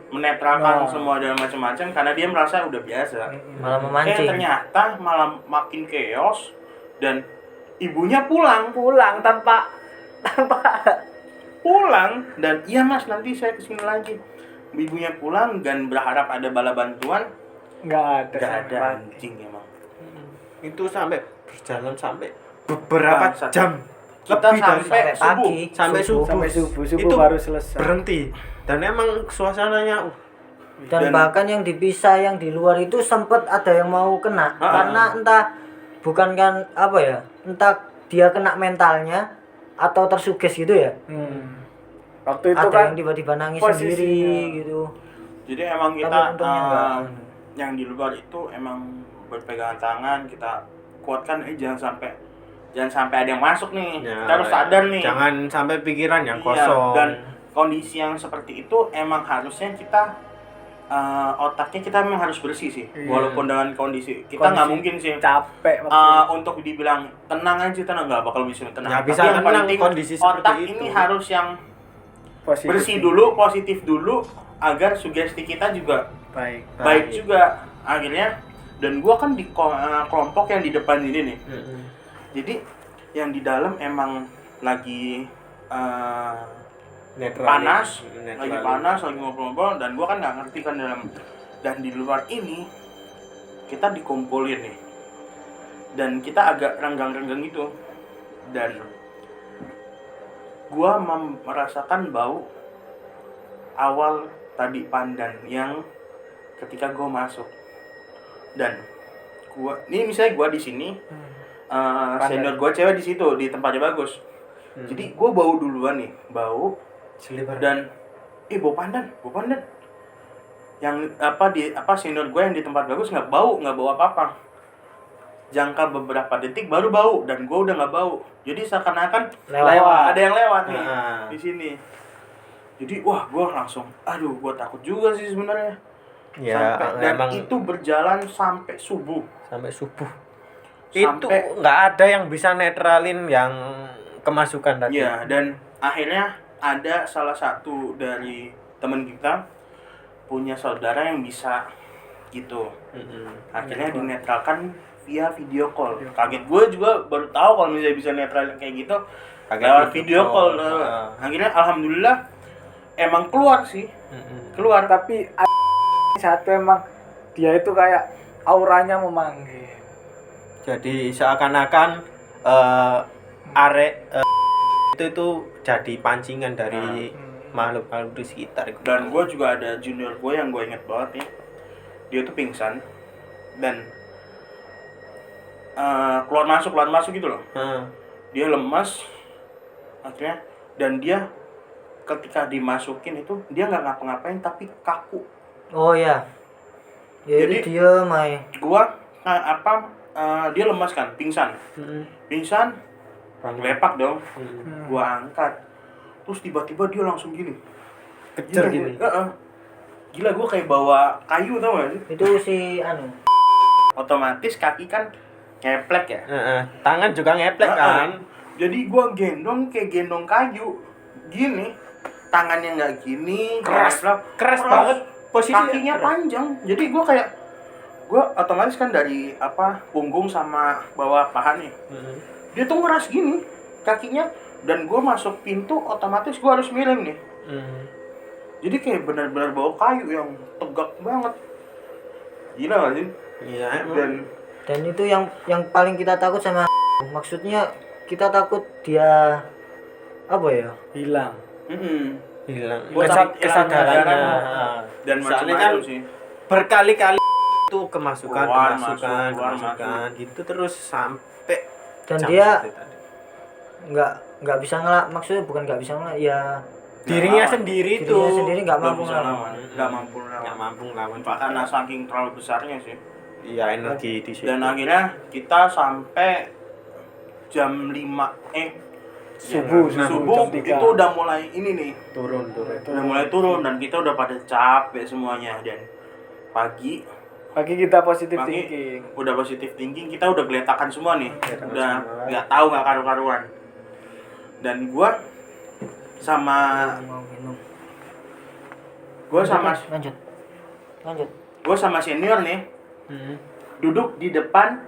menetralkan semua dan macam-macam karena dia merasa udah biasa. Malah memancing. Ternyata malah makin chaos dan ibunya pulang tanpa pulang. Dan iya mas, nanti saya kesini lagi. Ibunya pulang dan berharap ada bala bantuan, nggak ada anjing emang. Itu sampai berjalan sampai beberapa jam. Kita sampai subuh itu baru selesai berhenti. Dan emang suasananya dan bahkan yang dipisah yang di luar itu sempat ada yang mau kena karena entah bukan kan entah dia kena mentalnya atau tersuges gitu ya. Waktu itu ada kan yang tiba-tiba nangis posisinya sendiri gitu. Jadi emang kita yang di luar itu emang berpegangan tangan, kita kuatkan jangan sampai ada yang masuk nih. Kita harus sadar nih. Jangan sampai pikiran yang kosong. Dan kondisi yang seperti itu emang harusnya kita otaknya kita memang harus bersih sih. Walaupun dengan kondisi kita nggak mungkin sih capek untuk dibilang tenang aja, nggak bakal bisa tenang. Ya, bisa tapi yang tenang penting kondisi otak seperti ini itu. harus yang bersih dulu, positif dulu, agar sugesti kita juga baik juga akhirnya. Dan gua kan di kelompok yang di depan ini nih. Jadi yang di dalam emang lagi panas, lagi ngobrol-ngobrol, dan gua kan nggak ngerti kan dalam. Dan di luar ini kita dikumpulin nih, dan kita agak renggang-renggang gitu. Dan gua merasakan bau awal tadi pandan yang ketika gua masuk. Dan misalnya gua di sini, senior gua cewek di situ di tempatnya bagus. Jadi gua bau duluan nih, bau. Dan bau pandan yang senior gue yang di tempat bagus nggak bau apa-apa. Jangka beberapa detik baru bau dan gue udah nggak bau. Jadi seakan-akan ada yang lewat nih di sini. Jadi wah gue langsung, gue takut juga sih sebenarnya. Ya, Dan emang itu berjalan sampai subuh. Itu nggak ada yang bisa netralin yang kemasukan tadi. Iya, dan akhirnya ada salah satu dari teman kita punya saudara yang bisa gitu. Akhirnya dinetralkan via video call. Kaget gue juga baru tahu kalau misalnya bisa netralin kayak gitu lewat video call. Akhirnya alhamdulillah emang keluar sih. Keluar. Tapi satu emang dia itu kayak auranya memanggil. Jadi seakan-akan itu jadi pancingan dari makhluk-makhluk di sekitar. Dan gue juga ada junior gue yang gue inget banget nih. Dia tuh pingsan dan keluar masuk gitu loh. Dia lemas akhirnya, dan dia ketika dimasukin itu dia nggak ngapa-ngapain tapi kaku. Oh ya. Jadi dia Gua dia lemas kan, pingsan. Pingsan, lepak dong. Gua angkat. Terus tiba-tiba dia langsung gini. Kejer gini. Gila, gua kayak bawa kayu, tau gak sih? itu si Otomatis kaki kan ngeplek ya. Tangan juga ngeplek kan. Jadi gua kayak gendong kayu. Gini. Tangannya nggak gini. Keras banget. Posisinya Kakinya panjang. Jadi gue otomatis kan dari punggung sama bawah paha nih. Dia tuh ngeras gini kakinya, dan gue masuk pintu otomatis gue harus miring nih. Jadi kayak benar-benar bawa kayu yang tegak banget. Gila gak sih? Iya. dan itu yang paling kita takut sama maksudnya kita takut dia Hilang. hilang Kesadarannya. Dan soalnya macam-macam kan sih. berkali-kali itu kemasukan Keluar, kemasukan gitu terus sampai dan jam dia itu tadi. nggak bisa maksudnya bukan nggak bisa ya dirinya sendiri nggak Nggak mampu bisa lawan. Nggak mampu lawan. Karena saking terlalu besarnya sih. iya energi di situ. Dan akhirnya kita sampai jam 5 Subuh subuh jam 3. itu udah mulai ini nih, turun udah mulai turun dan kita udah pada capek semuanya. Dan pagi kita positif Pagi. thinking. udah positif thinking, kita udah geletakan semua nih, Geletakan udah semua. nggak tahu nggak karu-karuan. Dan gua sama lanjut gua sama senior nih duduk di depan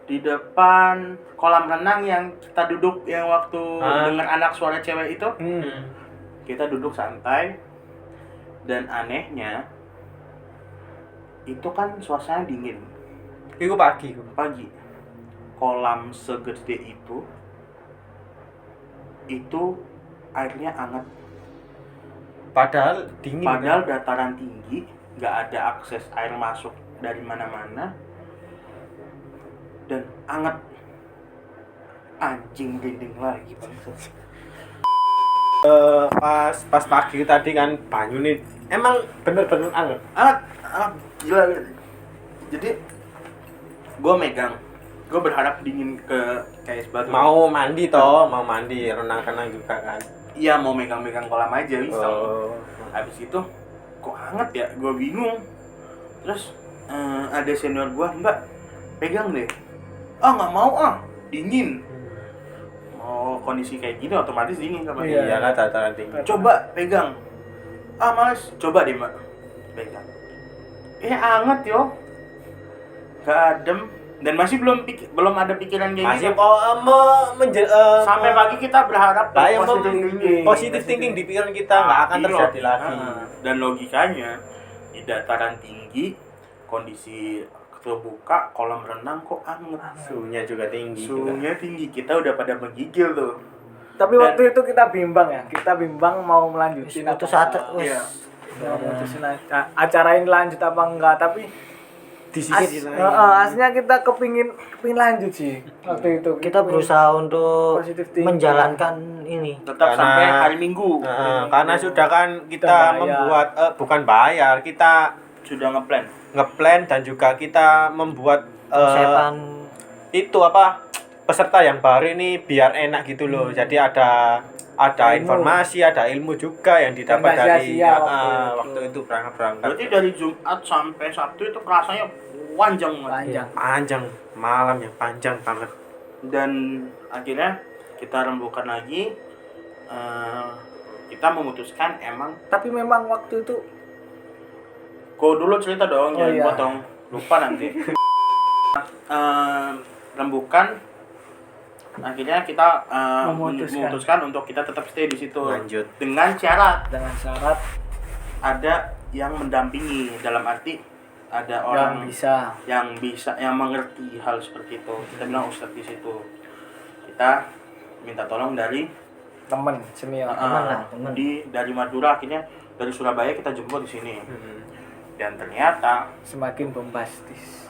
di depan kolam renang yang kita duduk yang waktu dengar anak suara cewek itu. Kita duduk santai, dan anehnya itu kan suasana dingin. itu pagi Kolam segede itu airnya hangat. padahal dingin Padahal dataran tinggi, nggak ada akses air masuk dari mana-mana, dan hangat. Anjing dinding lagi bangsat. pas pagi tadi kan banyu nih emang bener-bener anget. Gila. Jadi gue berharap dingin ke kayak es batu. mau mandi renang juga kan. Iya, mau megang-megang kolam aja bisa. Habis itu kok hangat ya, gue bingung. Terus ada senior gue, mbak pegang deh. Nggak mau dingin. Mau kondisi kayak gini otomatis dingin sama dia. Iya kan dataran tinggi. Coba pegang. Males. Coba deh mbak pegang. Hangat yo. Gak adem. Dan masih belum ada pikiran kayak masih gitu. Sampai pagi kita berharap positif thinking di pikiran kita nggak akan terjadi lagi. Dan logikanya di dataran tinggi, kondisi terbuka, kolam renang kok anget. Suhunya juga tinggi. Kita udah pada menggigil tuh. Tapi waktu itu kita bimbang mau melanjutin itu saat mutusin acara ini lanjut apa enggak. Tapi disisir lagi. Aslinya kita kepingin lanjut sih waktu itu. Kita berusaha untuk Positive thinking. menjalankan ini. Tetap sampai hari Minggu. Karena sudah kan kita Sudah bayar. membuat bukan bayar, kita Sudah ngeplan. ngeplan dan juga kita membuat Persiapan itu apa peserta yang baru ini biar enak gitu loh. Jadi ada Ilmu. informasi, ada ilmu juga yang didapat Dan nggak dari sia-sia waktu itu berangkat. Berarti dari Jumat sampai Sabtu itu rasanya panjang banget. Panjang, malam yang panjang banget. Dan akhirnya kita rembukan lagi. Kita memutuskan emang Tapi memang waktu itu kau dulu cerita dong, Oh, jangan iya. potong, lupa nanti. Rembukan, akhirnya kita memutuskan untuk kita tetap stay di situ. Lanjut. Dengan syarat dengan syarat ada yang mendampingi, dalam arti ada orang yang bisa yang mengerti hal seperti itu. Kita bilang ustadz di situ. Kita minta tolong dari temen senior. temen. dari Madura, akhirnya dari Surabaya kita jemput di sini. Dan ternyata Semakin bombastis.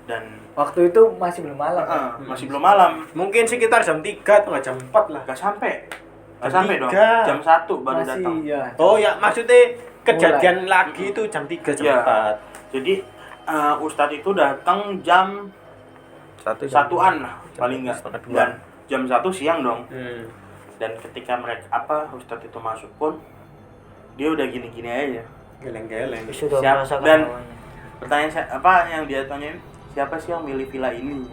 dan Waktu itu masih belum malam. masih belum malam, Mungkin sekitar jam 3 atau jam 4 lah. nggak sampai Jam dong, 3. jam 1 baru Masih datang. ya. Oh ya, maksudnya kejadian lagi itu jam 3 jam Iya. 4. Jadi ustadz itu datang jam satuan lah paling nggak, setengah dua. dan jam 1 siang dong. Hmm. Dan ketika ustadz itu masuk pun dia udah gini-gini aja. Geleng-geleng. Sudah Siap. merasakan Dan hawanya. pertanyaan yang dia tanyain, siapa sih yang milih villa ini?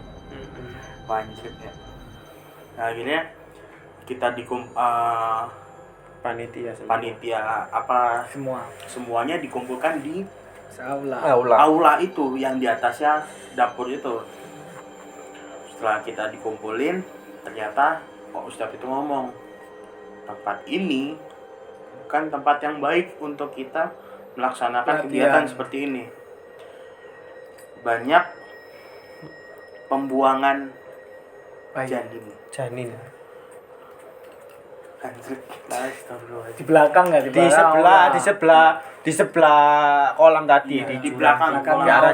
Panjat ya. Nah, akhirnya kita Panitia. panitia semuanya dikumpulkan di aula itu yang di atasnya dapur itu. Setelah kita dikumpulin, ternyata ustadz itu ngomong, tempat ini bukan tempat yang baik untuk kita melaksanakan kegiatan seperti ini. Banyak pembuangan janin. Anjir, Di belakang nggak? Di sebelah kolam tadi, Iya, di di jurang, belakang. di arah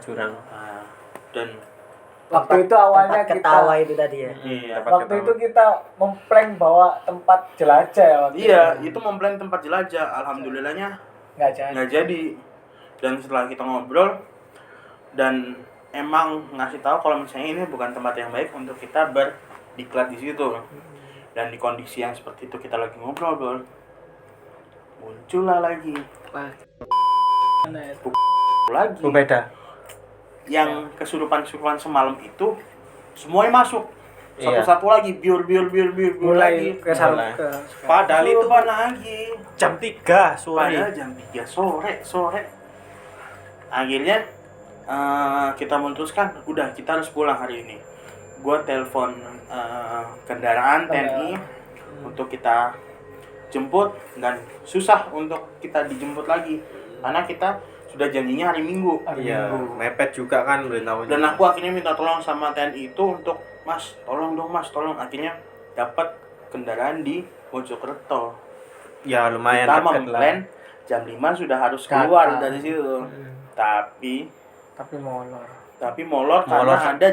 jurang. Dan Waktu itu awalnya tempat ketawa kita itu tadi ya. iya, waktu itu kita memplank bahwa tempat jelajah ya waktu iya, itu memplan tempat jelajah. Alhamdulillahnya nggak jadi. Dan setelah kita ngobrol dan emang ngasih tahu kalau misalnya ini bukan tempat yang baik untuk kita berdiklat di situ. Dan di kondisi yang seperti itu kita lagi ngobrol, Bro, muncullah lagi Beda. yang kesurupan semalam itu semuanya masuk Iya. satu-satu lagi biur lagi. Mulai ke sarung Mulai. ke Padahal itu Kesurupan lagi jam 3 sore. padahal jam 3 sore. Akhirnya kita memutuskan udah kita harus pulang hari ini. Gua telepon kendaraan TNI untuk kita jemput, dan susah untuk kita dijemput lagi karena kita sudah janjinya hari Minggu. Iya, mepet juga kan beritahunya. Dan aku akhirnya minta tolong sama TNI itu untuk, Mas, tolong dong Mas, tolong. Akhirnya dapat kendaraan di Mojokerto. ya lumayan Kita dekat lah. memplan jam 5 sudah harus keluar Datang. dari situ. Tapi molor karena Molor. ada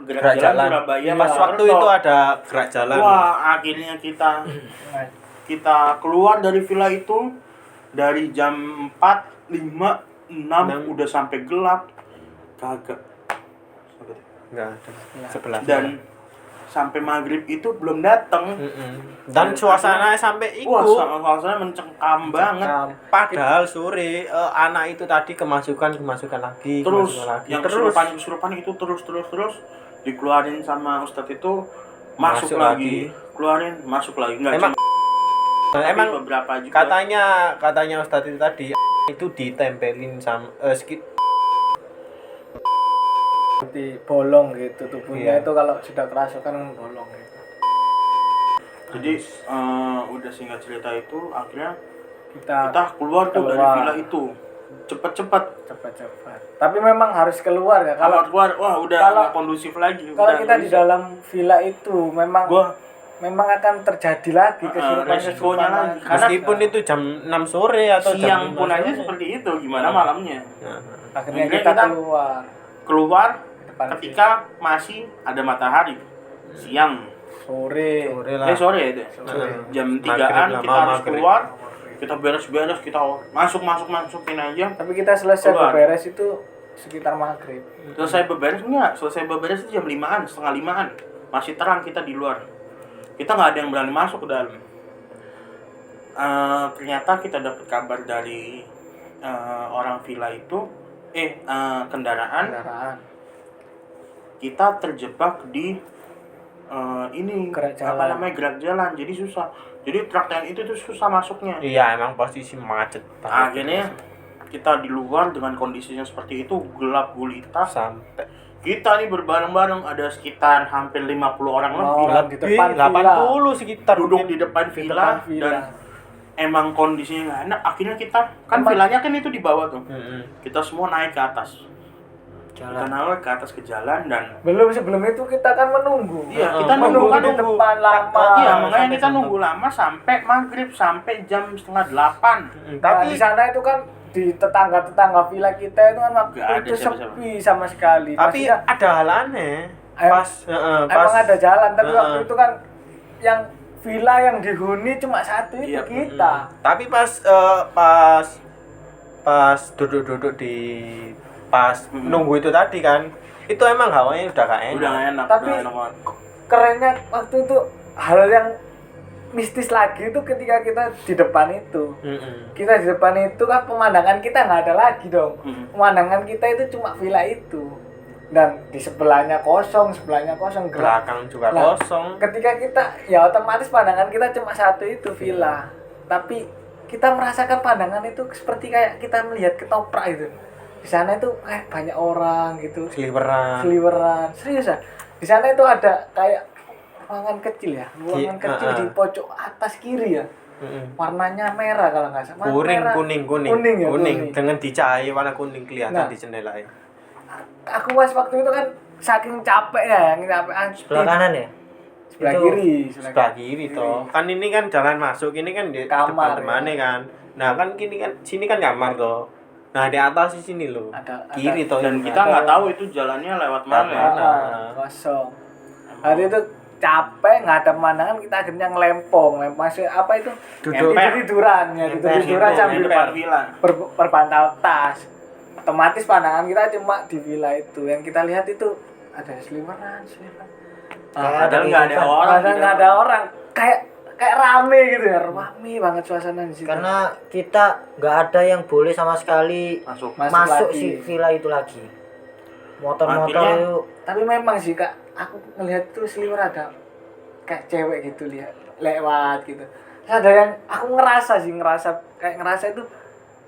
gerak jalan Surabaya Pas waktu Mojokerto. itu ada gerak jalan. Wah, akhirnya kita keluar dari villa itu dari jam 4, 5, 6 udah sampai gelap. Kagak. Enggak ada. Sebelah. Dan sampai maghrib itu belum datang. Dan suasananya sampai Wah, ikut. suasana mencengkam banget. Padahal sore anak itu tadi kemasukan lagi, Terus kemasukan lagi. yang terus kesurupan itu terus dikeluarin sama ustadz itu, masuk Masuk lagi, keluarin, masuk lagi. Enggak Emang- tapi emang beberapa juga. katanya Ustadz itu tadi itu ditempelin sama seperti bolong gitu tubuhnya. Iya. Itu kalau sudah kerasukan bolong gitu. Jadi udah singkat cerita itu akhirnya Kita kita keluar tuh dari keluar. villa itu cepat-cepat. Tapi memang harus keluar ya. Kalau Kalau keluar, wah udah kalau- nggak kondusif lagi. kalau Udah kita nggak di bisa. dalam villa itu memang akan terjadi lagi resikonya lagi. lagi. Karena meskipun itu jam 6 sore atau siang jam pun 5 aja sore. seperti itu, gimana malamnya. Nah, Akhirnya kita keluar Depan ketika masih ada matahari. Siang. sore. Sore itu. Jam 3-an kita harus keluar. Kita beres-beres, kita masukin aja. Tapi kita selesai Keluar. beberes itu sekitar maghrib. Selesai beberes itu jam 5-an, setengah 5-an. Masih terang kita di luar. Kita nggak ada yang berani masuk ke dalam. Ternyata kita dapat kabar dari orang villa itu, kendaraan. Kita terjebak di gerak jalan, jadi susah. Jadi truk yang itu tuh susah masuknya. Iya, emang posisi macet. Akhirnya kita di luar dengan kondisinya seperti itu, gelap gulita. Sampai Kita nih berbareng-bareng, ada sekitar hampir 50 orang lebih. di depan 80 sekitar Duduk di depan villa, dan emang kondisinya nggak enak. Akhirnya kita villanya kan itu di bawah tuh. Kita semua naik ke atas. Kita naik ke atas ke jalan dan sebelum itu kita kan menunggu. Iya, kita nunggu di depan lama. Iya, makanya kita nunggu lama sampai maghrib, sampai jam 7:30. Tapi di sana itu kan di tetangga villa kita itu kan waktu Gak ada itu siapa-siapa. sepi sama sekali. Tapi Maksudnya, ada hal aneh. emang ada jalan, tapi waktu itu kan yang villa yang dihuni cuma satu itu kita. Tapi pas duduk-duduk di pas nunggu itu tadi kan, itu emang hawanya udah gak enak. Udah gak enak. Tapi kerennya waktu itu hal yang mistis lagi itu ketika kita di depan itu. Kita di depan itu kan pemandangan kita nggak ada lagi dong. Pemandangan kita itu cuma villa itu. Dan di sebelahnya kosong, Belakang juga kosong. Ketika kita, ya otomatis pandangan kita cuma satu itu villa. Tapi kita merasakan pandangan itu seperti kayak kita melihat ketoprak itu. Di sana itu kayak banyak orang gitu. Seliweran. Serius ya. Di sana itu ada kayak ruangan kecil di pojok atas kiri ya. Warnanya merah kalau nggak salah. Kuning dengan dicahayai warna kuning kelihatan di jendela. Aku pas waktu itu kan saking capeknya, Sebelah kanan ya? sebelah kiri toh. Kan ini kan jalan masuk, ini kan di kamar, depan mana kan. Nah, kan sini kan kamar toh. Nah, di atas di sini loh. Kiri toh. Dan kita nggak tahu itu jalannya lewat mana. Kosong. Hari itu capek, nggak ada pemandangan, kita akhirnya ngelempong masih apa itu tiduran sambil berbantal tas. Otomatis pandangan kita cuma di villa itu. Yang kita lihat itu ada seliweran. Padahal nggak ada orang. Kayak rame gitu ya, rame banget suasana di situ. Karena kita nggak ada yang boleh sama sekali masuk si villa itu lagi. Motor-motor itu. Tapi memang sih Kak, aku ngelihat tuh seliwer ada kayak cewek gitu lewat gitu. Terus ada yang aku ngerasa itu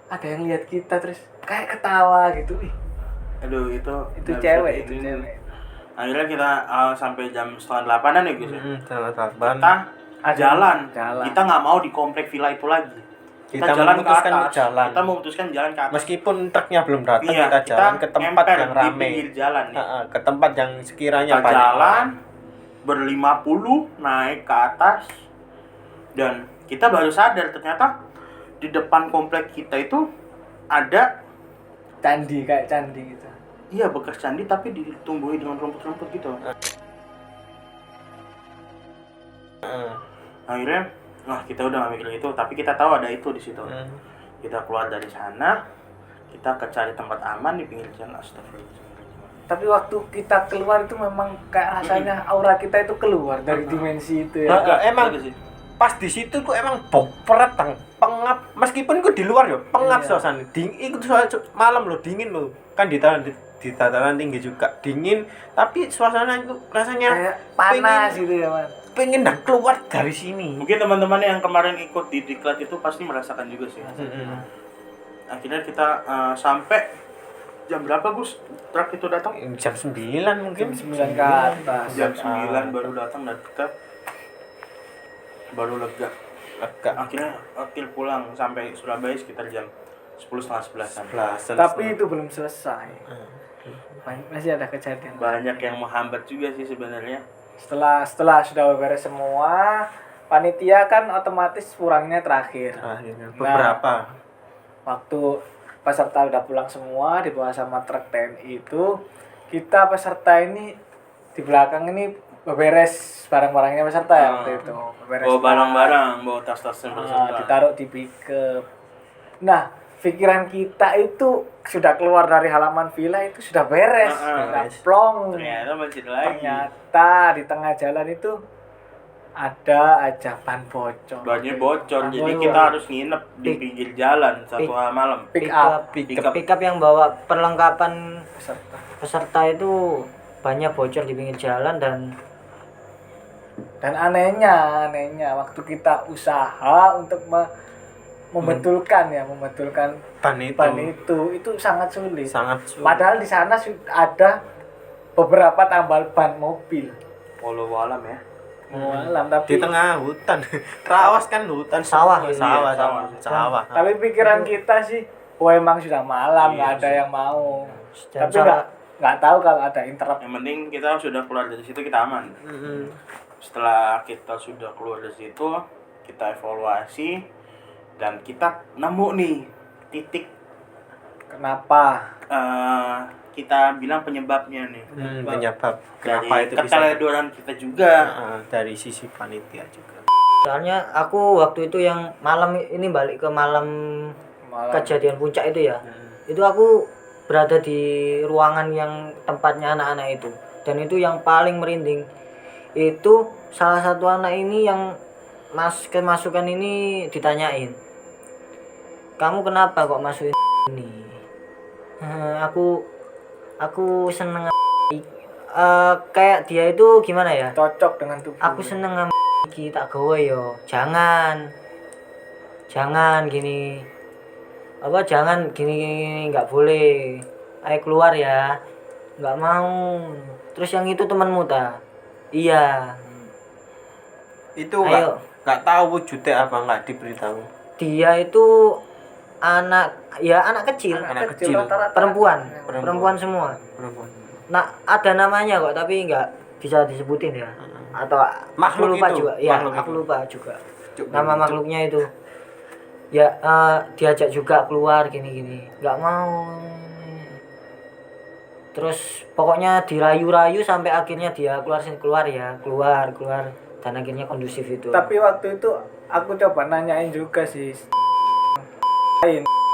ada yang lihat kita terus kayak ketawa gitu. Aduh, itu cewek. Akhirnya kita sampai jam 7:30-an ya guys. Kita jalan. Kita nggak mau di komplek villa itu lagi. Kita jalan ke atas. Kita memutuskan jalan ke atas. Meskipun truknya belum datang, kita jalan ke tempat yang ramai. Ke tempat yang sekiranya kita banyak jalan ber-50 naik ke atas, dan kita baru sadar ternyata di depan komplek kita itu ada kayak candi gitu. Iya, bekas candi tapi ditumbuhi dengan rumput-rumput gitu. Akhirnya, kita udah gak mikir itu, tapi kita tahu ada itu di situ. Kita keluar dari sana, kita cari tempat aman di pinggir jalan. Astagfirullah. Tapi waktu kita keluar itu memang kayak rasanya aura kita itu keluar dari dimensi itu ya. Emang pas di situ tuh emang peretang pengap, meskipun ku di luar ya pengap suasana. Itu malam lo dingin lo. Kan di dataran tinggi juga dingin, tapi suasana itu rasanya kayak panas gitu ya, Man. Pengen dan keluar dari sini. Mungkin teman-teman yang kemarin ikut di diklat itu pasti merasakan juga sih. Akhirnya kita sampai jam berapa Gus? Truk itu datang? Jam 9 mungkin. Jam 9 ke atas. Jam 9 baru datang dan kita baru lega. Akhirnya pulang sampai Surabaya sekitar jam 10:30-11. Tapi itu belum selesai. Masih ada kejadian. Banyak yang menghambat juga sih sebenarnya. Setelah sudah beres semua, panitia kan otomatis pulangnya terakhir. Beberapa. Waktu peserta udah pulang semua dibawa sama truk TNI itu, kita peserta ini di belakang ini beberes barang-barangnya peserta ya waktu itu. Beberes Bawa barang-barang, bawa tas-tasnya peserta. ditaruh di pickup. Nah, pikiran kita itu sudah keluar dari halaman villa itu sudah beres, sudah plong. Ternyata masih ada lagi. Ternyata di tengah jalan itu ada aja ban bocor. Bannya bocor, jadi bocor. kita harus nginep di pinggir jalan satu malam. Pick up pick up yang bawa perlengkapan peserta. peserta itu banyak bocor di pinggir jalan. Dan anehnya waktu kita usaha untuk membetulkan ban itu sangat sulit. sangat sulit. Padahal di sana ada beberapa tambal ban mobil. Walau alam ya. Malam tapi di tengah hutan. Trawas kan hutan Sawah. sawah. tapi pikiran kita sih, wah emang sudah malam, nggak ada yang mau. Dan Tapi nggak tahu kalau ada interrupt. Yang penting kita sudah keluar dari situ, kita aman. Mm-mm. Setelah kita sudah keluar dari situ, kita evaluasi dan kita nemu nih titik Kenapa? kita bilang penyebabnya nih. Penyebab Dari kenapa itu bisa keteledoran kita juga. dari sisi panitia juga. soalnya aku waktu itu yang malam ini balik ke malam kejadian puncak itu ya. Itu aku berada di ruangan yang tempatnya anak-anak itu, dan itu yang paling merinding itu salah satu anak ini yang kemasukan ini ditanyain, kamu kenapa kok masukin ini? Aku seneng kayak dia itu gimana ya, Cocok dengan tubuh. aku seneng iki tak gawe yo, jangan gini apa, jangan gini nggak boleh, ayo keluar ya, nggak mau. Terus yang itu temanmu ta? Iya. Itu Ayo. nggak tahu wujudnya apa, nggak diberitahu. Dia itu anak kecil, Anak kecil. rata-rata. perempuan semua. Perempuan. Nah, ada namanya kok, tapi nggak bisa disebutin ya. Atau Makhluk aku lupa itu, juga. Ya, makhluk aku itu. lupa juga. Cuk, Nama cuk. makhluknya itu. Ya, diajak juga keluar gini-gini. Nggak mau. Terus pokoknya dirayu-rayu sampai akhirnya dia keluar dan akhirnya kondusif itu. Tapi waktu itu aku coba nanyain juga sih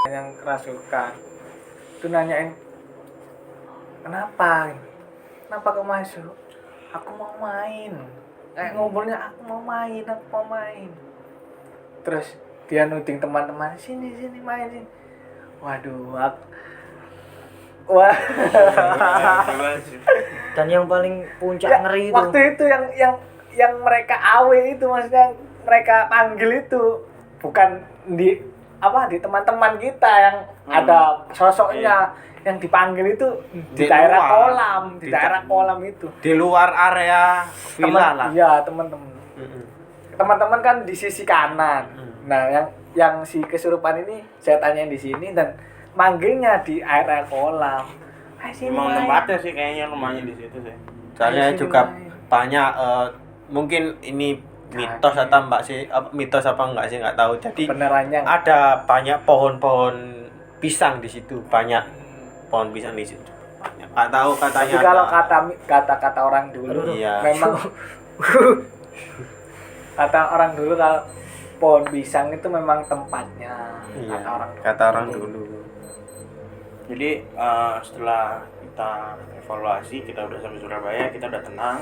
yang kerasukan. Itu nanyain kenapa kau masuk? Aku mau main. Kayak ngobrolnya aku mau main. Terus dia nuding teman-teman, sini main sini. Waduh, wah. Dan yang paling puncak Ya, ngeri itu. waktu itu yang mereka awe itu, maksudnya mereka panggil itu bukan di teman-teman kita yang ada sosoknya, yang dipanggil itu di Di daerah luar. kolam, di Di daerah kolam itu. Di luar area villa lah. Iya, teman-teman. Mm-mm. Teman-teman kan di sisi kanan. Nah, yang si kesurupan ini saya tanyain di sini dan manggilnya di area kolam. Ayo sini Emang main. tempatnya sih kayaknya rumahnya di situ sih. Soalnya Ayo sini juga main. banyak mungkin ini mitos atau mitos apa enggak sih, nggak tahu. Jadi Benerannya ada banyak pohon-pohon pisang di situ, banyak pohon pisang di situ. Banyak. Nggak tahu katanya. tapi kalau apa. kata orang dulu Iya. memang kata orang dulu kalau pohon pisang itu memang tempatnya. Iya, Kata orang dulu. kata orang dulu. Jadi setelah kita evaluasi, kita udah sampai Surabaya, kita udah tenang.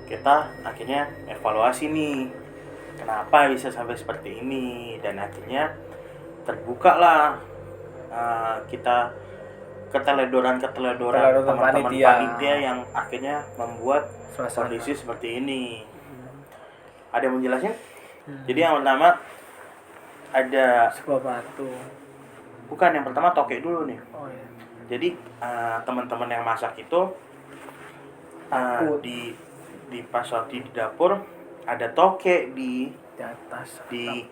Kita akhirnya evaluasi nih, kenapa bisa sampai seperti ini, dan akhirnya terbuka lah kita keteledoran teman-teman panitia yang akhirnya membuat Suasana. kondisi seperti ini. Ada yang menjelaskan? Jadi yang pertama ada, Sebuah batu. bukan, yang pertama tokek dulu nih. Oh iya. Jadi teman-teman yang masak itu Takut. di pas waktu di dapur ada tokek Di atas. di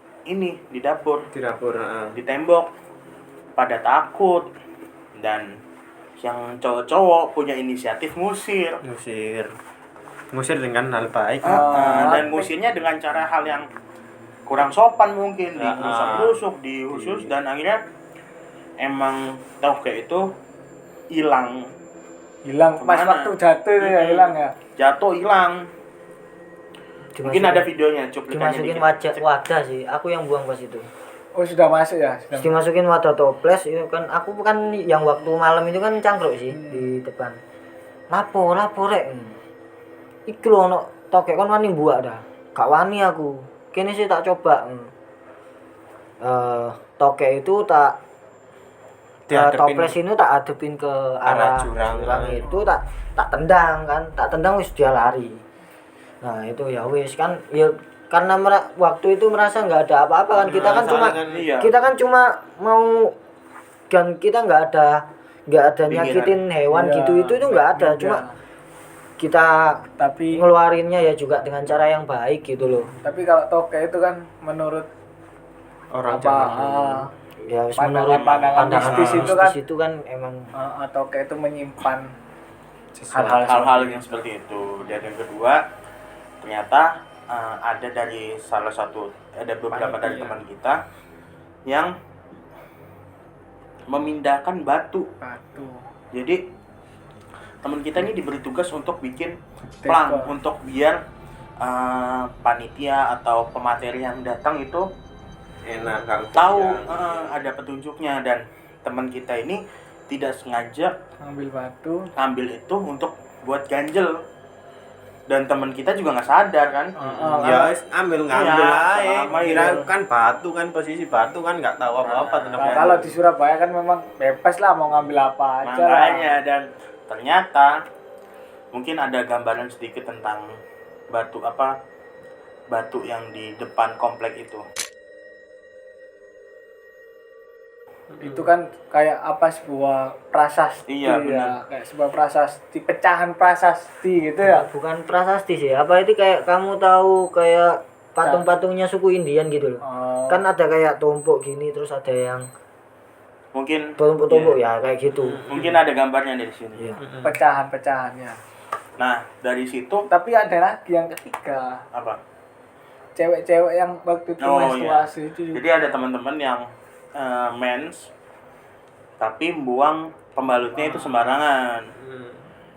dapur, Di dapur. di tembok, pada takut, dan yang cowok-cowok punya inisiatif ngusir. Ngusir dengan hal baik. Dan ngusirnya dengan cara hal yang kurang sopan mungkin, Ah. dirusak-rusuk, dihusuk, dan akhirnya emang toke itu hilang pas Kemana? waktu jatuh itu ya hilang ya. jatuh hilang mungkin ada videonya cuplikannya dimasukin dikit. wadah sih, aku yang buang pas itu. Oh sudah masuk ya. Terus dimasukin wadah toples itu kan, aku kan yang waktu malam itu kan cangkruk sih di depan. Lapo rek. Iki lho ono tokek kon wani buak dah. Gak wani aku. Kene sih tak coba. Tokek itu tak toples ini tak adepin ke arah jurang itu, tak tendang kan. Tak tendang wis dia lari. Nah, itu ya wis kan ya karena waktu itu merasa nggak ada apa-apa kan, kita kan cuma iya. kita kan cuma mau, dan kita nggak ada nyakitin hewan Iya, gitu, itu nggak ada, iya. cuma kita Tapi ngeluarinnya ya juga dengan cara yang baik gitu loh. kalau toke itu kan menurut orang apa zaman dulu. Ya menurut pandangan mistis itu kan emang toke itu menyimpan hal-hal yang seperti itu. Dan yang kedua ternyata ada beberapa dari teman kita yang memindahkan batu. Jadi teman kita ini diberi tugas untuk bikin plang untuk biar panitia atau pemateri yang datang itu enak kan tahu ada petunjuknya. Dan teman kita ini tidak sengaja ngambil itu untuk buat ganjel, dan teman kita juga nggak sadar kan. ya ngambil Iya, aja kira kan batu kan, posisi batu kan nggak tahu apa-apa tentang batu. kalau di Surabaya kan memang bebas lah mau ngambil apa aja lah. Makanya, dan ternyata mungkin ada gambaran sedikit tentang batu yang di depan komplek itu. Itu kan kayak apa, sebuah prasasti. Iya, ya, benar. kayak sebuah prasasti, pecahan prasasti gitu ya. bukan prasasti sih, apa itu kayak kamu tahu kayak patung-patungnya suku Indian gitu loh. Kan ada kayak tumpuk gini, terus ada yang Mungkin tumpuk-tumpuk ya kayak gitu. mungkin ada gambarnya dari sini. Iya. Pecahan-pecahannya. Nah, dari situ Tapi ada lagi yang ketiga, apa? cewek-cewek yang waktu itu menstruasi itu juga. Jadi ada teman-teman yang mens tapi buang pembalutnya itu sembarangan.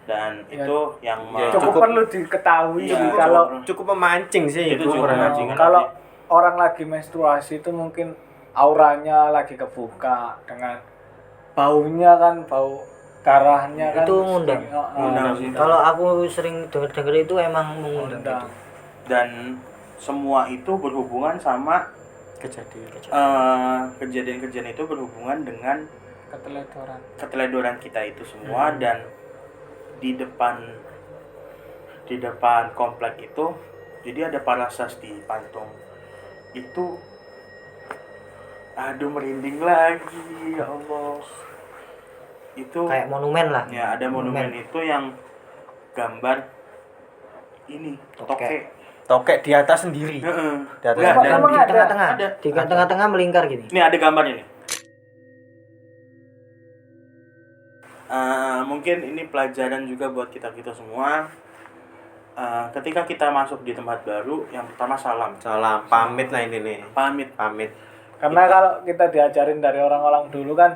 Dan Ya, itu yang cukup perlu diketahui Iya, sih kalau cukup memancing sih Itu itu cukup memancing. kalau orang lagi menstruasi itu mungkin auranya lagi kebuka dengan baunya kan, bau darahnya kan Itu ngundang. Ngundang sih. Kalau aku sering denger itu emang mengundang gitu. Dan semua itu berhubungan sama kejadian-kejadian itu berhubungan dengan keteledoran kita itu semua. Dan di depan komplek itu jadi ada prasasti patung itu. Aduh, merinding lagi, ya Allah. Itu Kayak monumen lah. ya, ada monumen itu yang gambar ini tokek di atas sendiri. Heeh. Di atas Nggak, sendiri. dan Di ada. tengah-tengah. Ada. Di tengah-tengah melingkar gini. Ini ada gambarnya nih. Mungkin ini pelajaran juga buat kita semua. Ketika kita masuk di tempat baru, yang pertama salam, pamit lah ini nih. pamit. Karena kalau kita diajarin dari orang-orang dulu kan,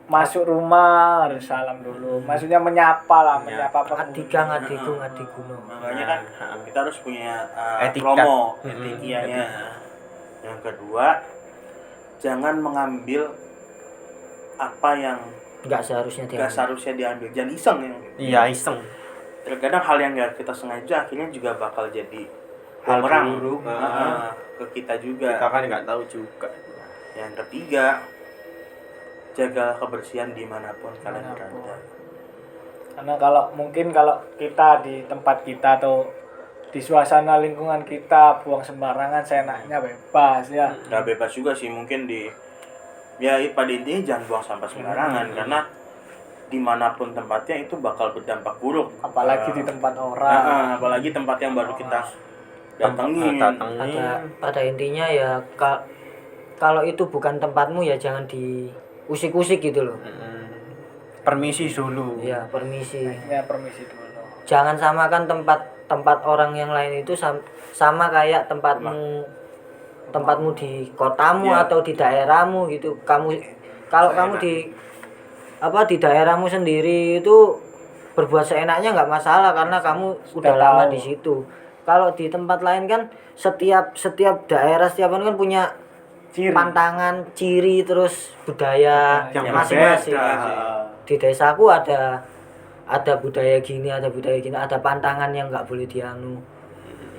masuk rumah harus salam dulu. Maksudnya menyapa Adikku. Makanya kan kita harus punya Etika. promo, etikanya. Yang kedua, jangan mengambil apa yang Enggak seharusnya nggak seharusnya diambil. Jangan iseng ya. Iya, iseng. Terkadang hal yang nggak kita sengaja akhirnya juga bakal jadi Hal bumerang buruk. ke kita juga. Kita kan nggak tahu juga. Yang ketiga, jaga kebersihan dimanapun kalian berada. Karena kalau kita di tempat kita atau di suasana lingkungan kita buang sembarangan seenaknya bebas ya. Nggak bebas juga sih, mungkin pada intinya jangan buang sampah sembarangan, karena dimanapun tempatnya itu bakal berdampak buruk. Apalagi di tempat orang. Apalagi tempat yang baru kita datengin. Pada intinya ya kalau itu bukan tempatmu ya jangan diusik-usik gitu loh. Permisi dulu. Iya, permisi. Ya permisi dulu. Jangan samakan tempat orang yang lain itu sama kayak tempatmu di kotamu Ya. atau di daerahmu gitu. Kamu kalau kamu di daerahmu sendiri itu berbuat seenaknya nggak masalah karena kamu udah lama di situ. Kalau di tempat lain kan setiap daerah setiap kan punya pantangan, ciri, terus budaya yang masing-masing. berbeda. Di desaku ada budaya gini, ada pantangan yang nggak boleh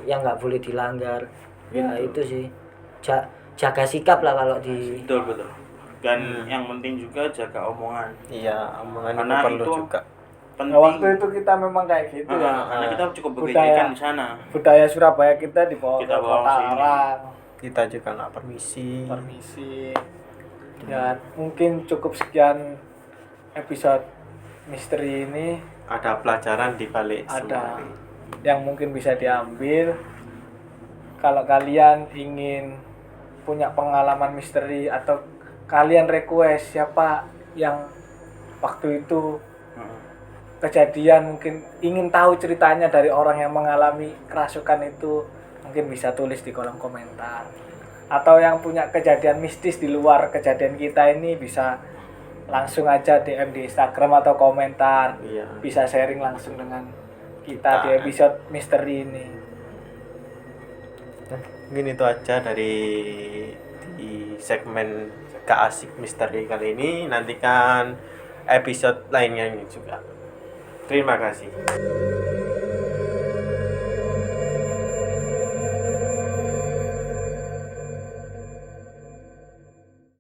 yang nggak boleh dilanggar. Ya itu sih. Jaga sikap lah kalau di. Betul. Dan yang penting juga jaga omongan. Iya, omongan Karena itu perlu itu juga. Penting. Nah, waktu itu kita memang kayak gitu ya. Karena kita cukup Budaya- bergesekan di sana. Budaya Surabaya kita dibawa Kita ke bawa kota sini. Arang. Kita juga nggak permisi. Ya mungkin cukup sekian episode misteri ini. Ada pelajaran di balik Ada semua ini. yang mungkin bisa diambil. Kalau kalian ingin punya pengalaman misteri atau kalian request siapa yang waktu itu kejadian, mungkin ingin tahu ceritanya dari orang yang mengalami kerasukan itu, mungkin bisa tulis di kolom komentar. Atau yang punya kejadian mistis di luar kejadian kita ini bisa langsung aja DM di Instagram atau komentar. Iya. Bisa sharing langsung dengan kita di episode misteri ini. Mungkin itu aja dari di segmen Gak Asik Misteri kali ini. Nantikan episode lainnya juga. Terima kasih.